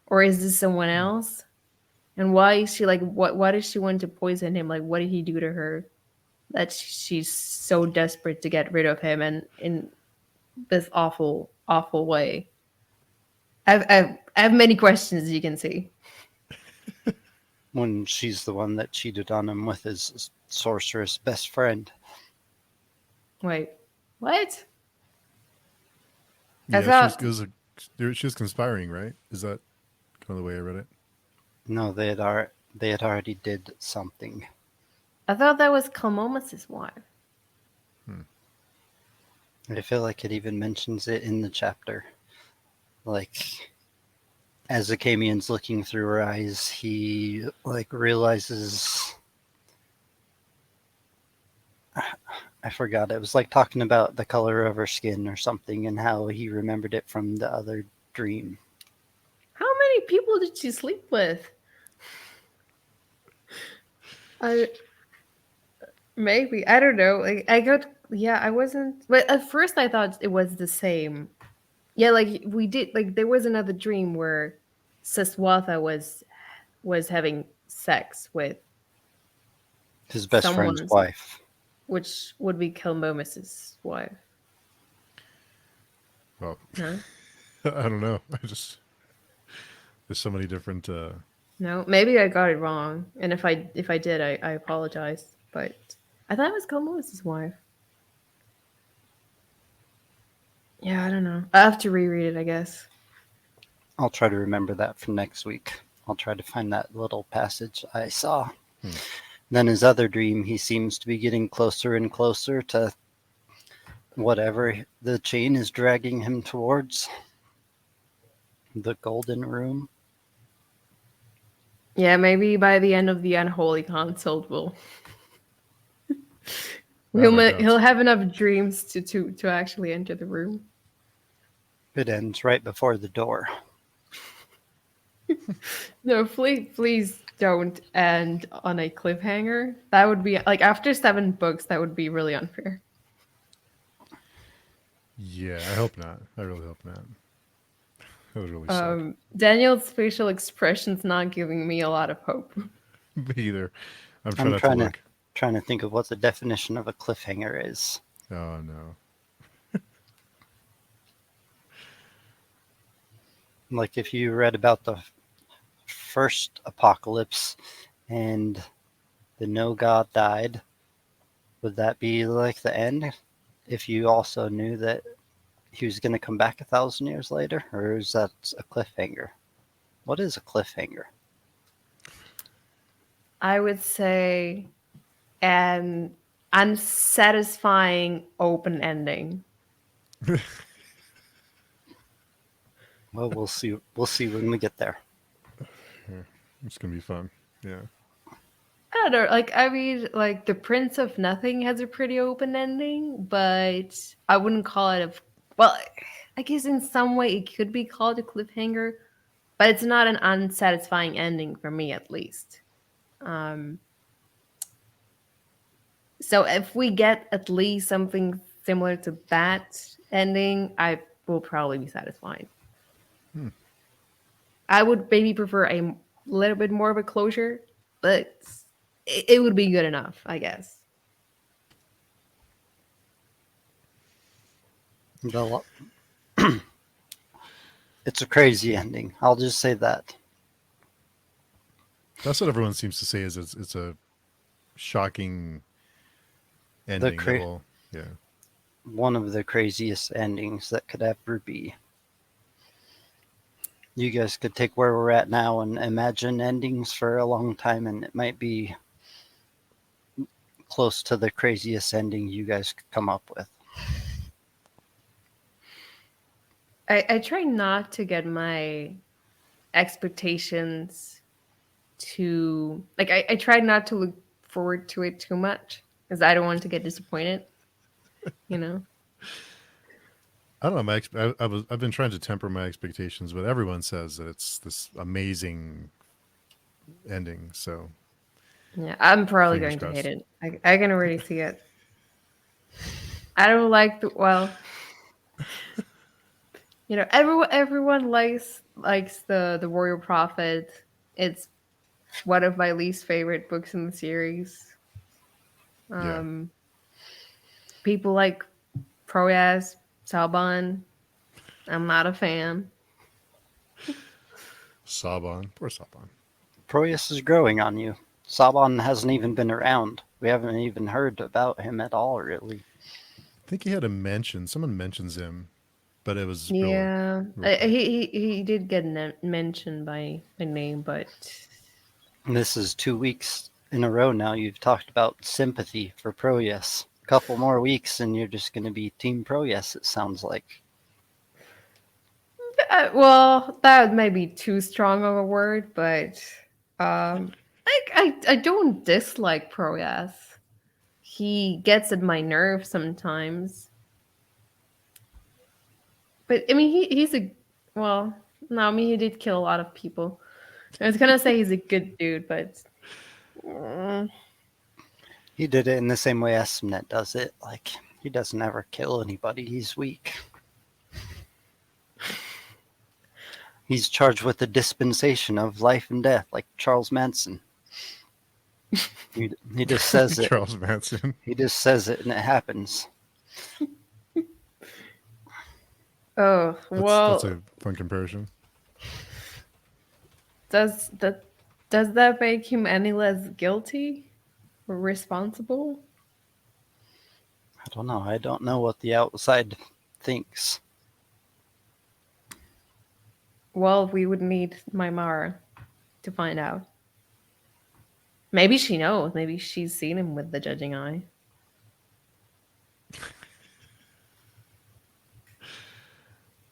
or is this someone else? And why is she like, why does she want to poison him? Like, what did he do to her that she's so desperate to get rid of him, and in this awful way? I have many questions, as you can see. When she's the one that cheated on him with his sorceress best friend. Wait, what? I Yeah, she was. thought It was a. She was conspiring, right? Is that kind of the way I read it? No, they had already did something. I thought that was Kalmomus's wife. Hmm. I feel like it even mentions it in the chapter. Like, as Akamian's looking through her eyes, he like realizes, I forgot, it was like talking about the color of her skin or something and how he remembered it from the other dream. How many people did she sleep with? I Maybe, I don't know. Like, I got, yeah, I wasn't. But at first, I thought it was the same. Yeah, like we did. Like there was another dream where Saswatha was having sex with His best friend's someone, wife. which would be Kilmomus's wife. Well, No, I don't know. I just there's so many different. no, maybe I got it wrong. And if I did, I apologize. But I thought it was Kilmomus's wife. Yeah, I don't know. I have to reread it, I guess. I'll try to remember that for next week. I'll try to find that little passage I saw. Hmm. Then his other dream, he seems to be getting closer and closer to whatever the chain is dragging him towards. The golden room. Yeah, maybe by the end of the Unholy Consult, Oh my he'll God. have enough dreams to actually enter the room. It ends right before the door. No, please don't end on a cliffhanger. That would be like, after 7 books, that would be really unfair. Yeah, I hope not. I really hope not. That would really suck. Daniel's facial expression's not giving me a lot of hope. Me either. I'm trying I'm not to trying to look. trying to think of what the definition of a cliffhanger is. Oh no. Like if you read about the first apocalypse and the no god died, would that be like the end? If you also knew that he was going to come back 1,000 years later, or is that a cliffhanger? What is a cliffhanger? I would say an unsatisfying open ending. Well, we'll see. We'll see when we get there. Yeah, it's gonna be fun. Yeah. I don't know. Like, I mean, like, The Prince of Nothing has a pretty open ending, but I wouldn't call it well, I guess in some way it could be called a cliffhanger, but it's not an unsatisfying ending for me, at least. Um, so if we get at least something similar to that ending, I will probably be satisfied. Hmm. I would maybe prefer a little bit more of a closure, but it would be good enough, I guess. The, it's a crazy ending. I'll just say that. That's what everyone seems to say is it's a shocking The ending that cra- will, yeah. one of the craziest endings that could ever be. You guys could take where we're at now and imagine endings for a long time, and it might be close to the craziest ending you guys could come up with. I try not to get my expectations to like I try not to look forward to it too much because I don't want to get disappointed, you know. I don't know. I've been trying to temper my expectations, but everyone says that it's this amazing ending. So Yeah, I'm probably fingers going to hate crossed. it. I can already see it. I don't like the well, you know, everyone likes the Warrior Prophet. It's one of my least favorite books in the series. Yeah, Um, People like Proyas, Salban. I'm not a fan. Saban, poor Saban. Proyas is growing on you. Saban hasn't even been around. We haven't even heard about him at all, really. I think he had a mention. Someone mentions him, but it was Yeah, real quick. he did get mentioned by name, but This is 2 weeks in a row now you've talked about sympathy for Proyas. A couple more weeks and you're just going to be Team Proyas, it sounds like. well, that may be too strong of a word, but I don't dislike Proyas. He gets at my nerves sometimes, but I mean he's a well, no, I mean he did kill a lot of people. I was gonna say he's a good dude, but mm, He did it in the same way Esmnet does it. Like, he doesn't ever kill anybody, he's weak. He's charged with the dispensation of life and death, like Charles Manson. He just says it. Charles Manson. He just says it and it happens. oh That's well, a fun comparison. does that does that make him any less guilty or responsible? I don't know. I don't know what the outside thinks. Well, we would need Mara to find out. Maybe she knows. Maybe she's seen him with the judging eye.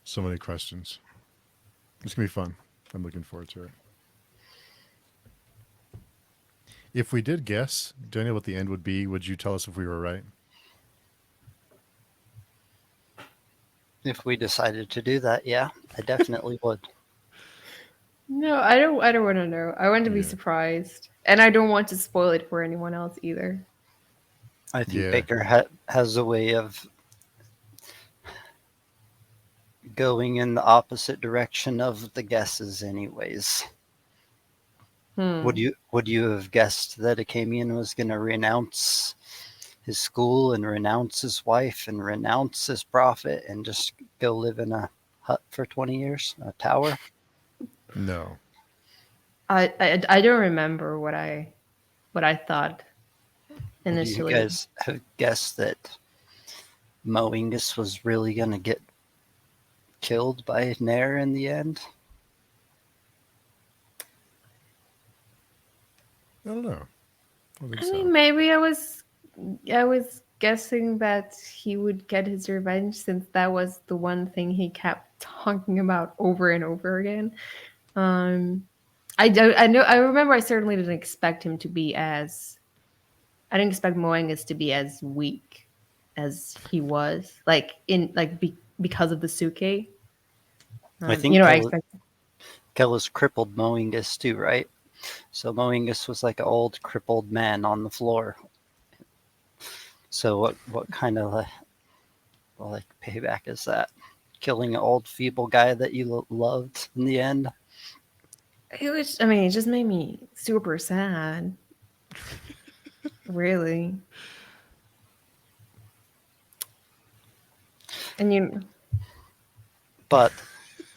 So many questions. It's gonna be fun. I'm looking forward to it. If we did guess, Daniel, what the end would be, would you tell us if we were right? If we decided to do that, yeah, I definitely would. No, I don't. I don't want to know. I want to be Yeah. surprised, and I don't want to spoil it for anyone else either. I think Yeah. Baker has a way of going in the opposite direction of the guesses, anyways. Hmm. Would you have guessed that Acamian was going to renounce his school and renounce his wife and renounce his prophet and just go live in a hut for 20 years, a tower? No. I don't remember what I thought Would you initially. guys have guessed that Moingus was really going to get killed by Nair in the end? I don't know. I don't think I so. mean, maybe I was guessing that he would get his revenge since that was the one thing he kept talking about over and over again. Um, I don't. I know. I remember. I certainly didn't expect him to be as. I didn't expect Moangus to be as weak as he was. Like in like because of the suke. I You think know, I expect. Kellis crippled Moingus too, right? So Moingus was like an old crippled man on the floor. So what kind of like payback is that? Killing an old feeble guy that you loved in the end? It was. I mean, it just made me super sad. Really. And you. But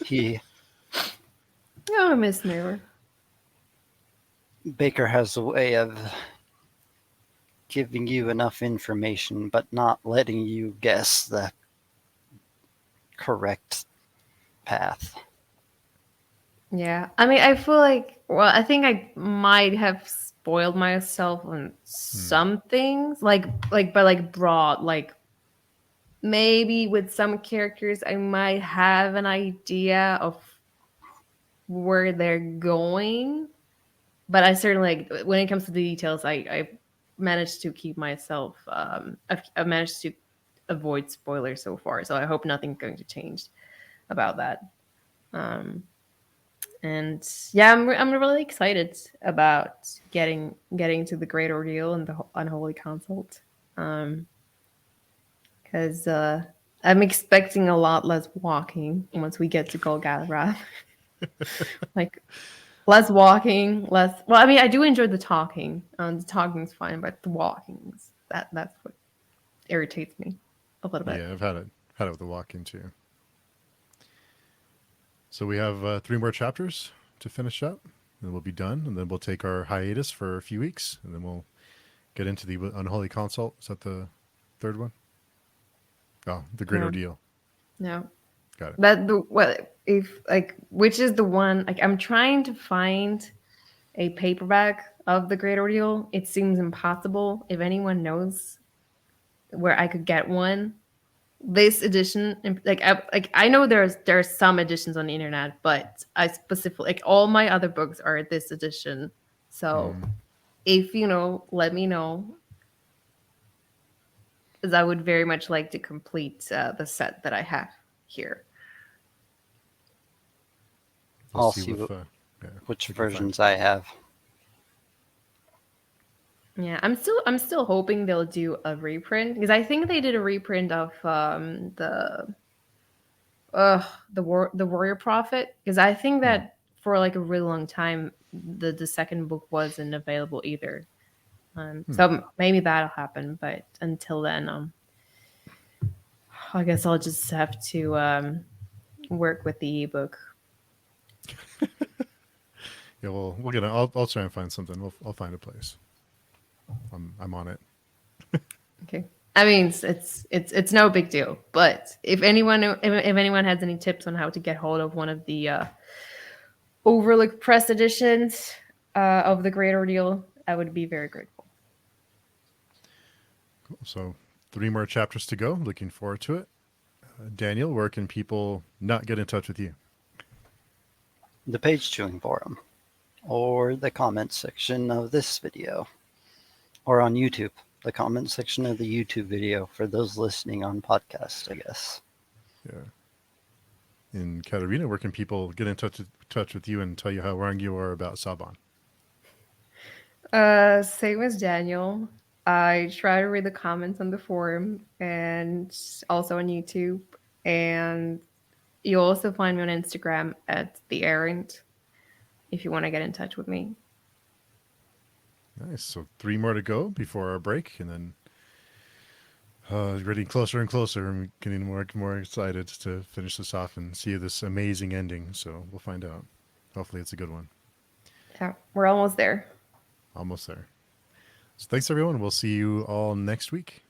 he Oh, Miss Mirror. Baker has a way of giving you enough information, but not letting you guess the correct path. Yeah. I mean, I feel like. Well, I think I might have spoiled myself on Hmm. some things, but like broad, like maybe with some characters, I might have an idea of where they're going, but I certainly like when it comes to the details, I managed to keep myself. I've managed to avoid spoilers so far, so I hope nothing's going to change about that. Um, and yeah, I'm really excited about getting to the Great Ordeal and the Unholy Consult, because I'm expecting a lot less walking once we get to Golgotha. Like less walking, less. Well, I mean, I do enjoy the talking. The talking's fine, but the walking's that's what irritates me a little bit. Yeah, I've had it with the walk-in too. So we have 3 more chapters to finish up, and we'll be done, and then we'll take our hiatus for a few weeks, and then we'll get into the Unholy Consult. Is that the third one? Oh, the Great No, Ordeal. no. Got it. But the what if like which is the one? Like I'm trying to find a paperback of the Great Ordeal. It seems impossible. If anyone knows where I could get one, this edition, I know there's some editions on the internet, but I specifically like all my other books are this edition. So Mm. if you know, let me know, because I would very much like to complete the set that I have here. We'll I'll see see yeah, which we can find. versions I have. Yeah, I'm still hoping they'll do a reprint because I think they did a reprint of the Warrior Prophet, because I think Hmm. that for like a really long time the second book wasn't available either. Hmm. So maybe that'll happen, but until then, I guess I'll just have to work with the ebook. Yeah, we'll get. I'll try and find something. I'll find a place. I'm on it. Okay. I mean, it's no big deal. But if anyone has any tips on how to get hold of one of the overlooked press editions of the Great Ordeal, I would be very grateful. Cool. So 3 more chapters to go. Looking forward to it. Daniel, where can people not get in touch with you? The page chewing forum, or the comments section of this video, or on YouTube, the comment section of the YouTube video for those listening on podcast, I guess. Yeah. And Katerina, where can people get in touch with you and tell you how wrong you are about Saban? Same as Daniel. I try to read the comments on the forum and also on YouTube. And you'll also find me on Instagram at the errand if you want to get in touch with me. Nice. So 3 more to go before our break, and then getting closer and closer, and getting more and more excited to finish this off and see this amazing ending. So we'll find out. Hopefully, it's a good one. Yeah, we're almost there. Almost there. So thanks, everyone. We'll see you all next week.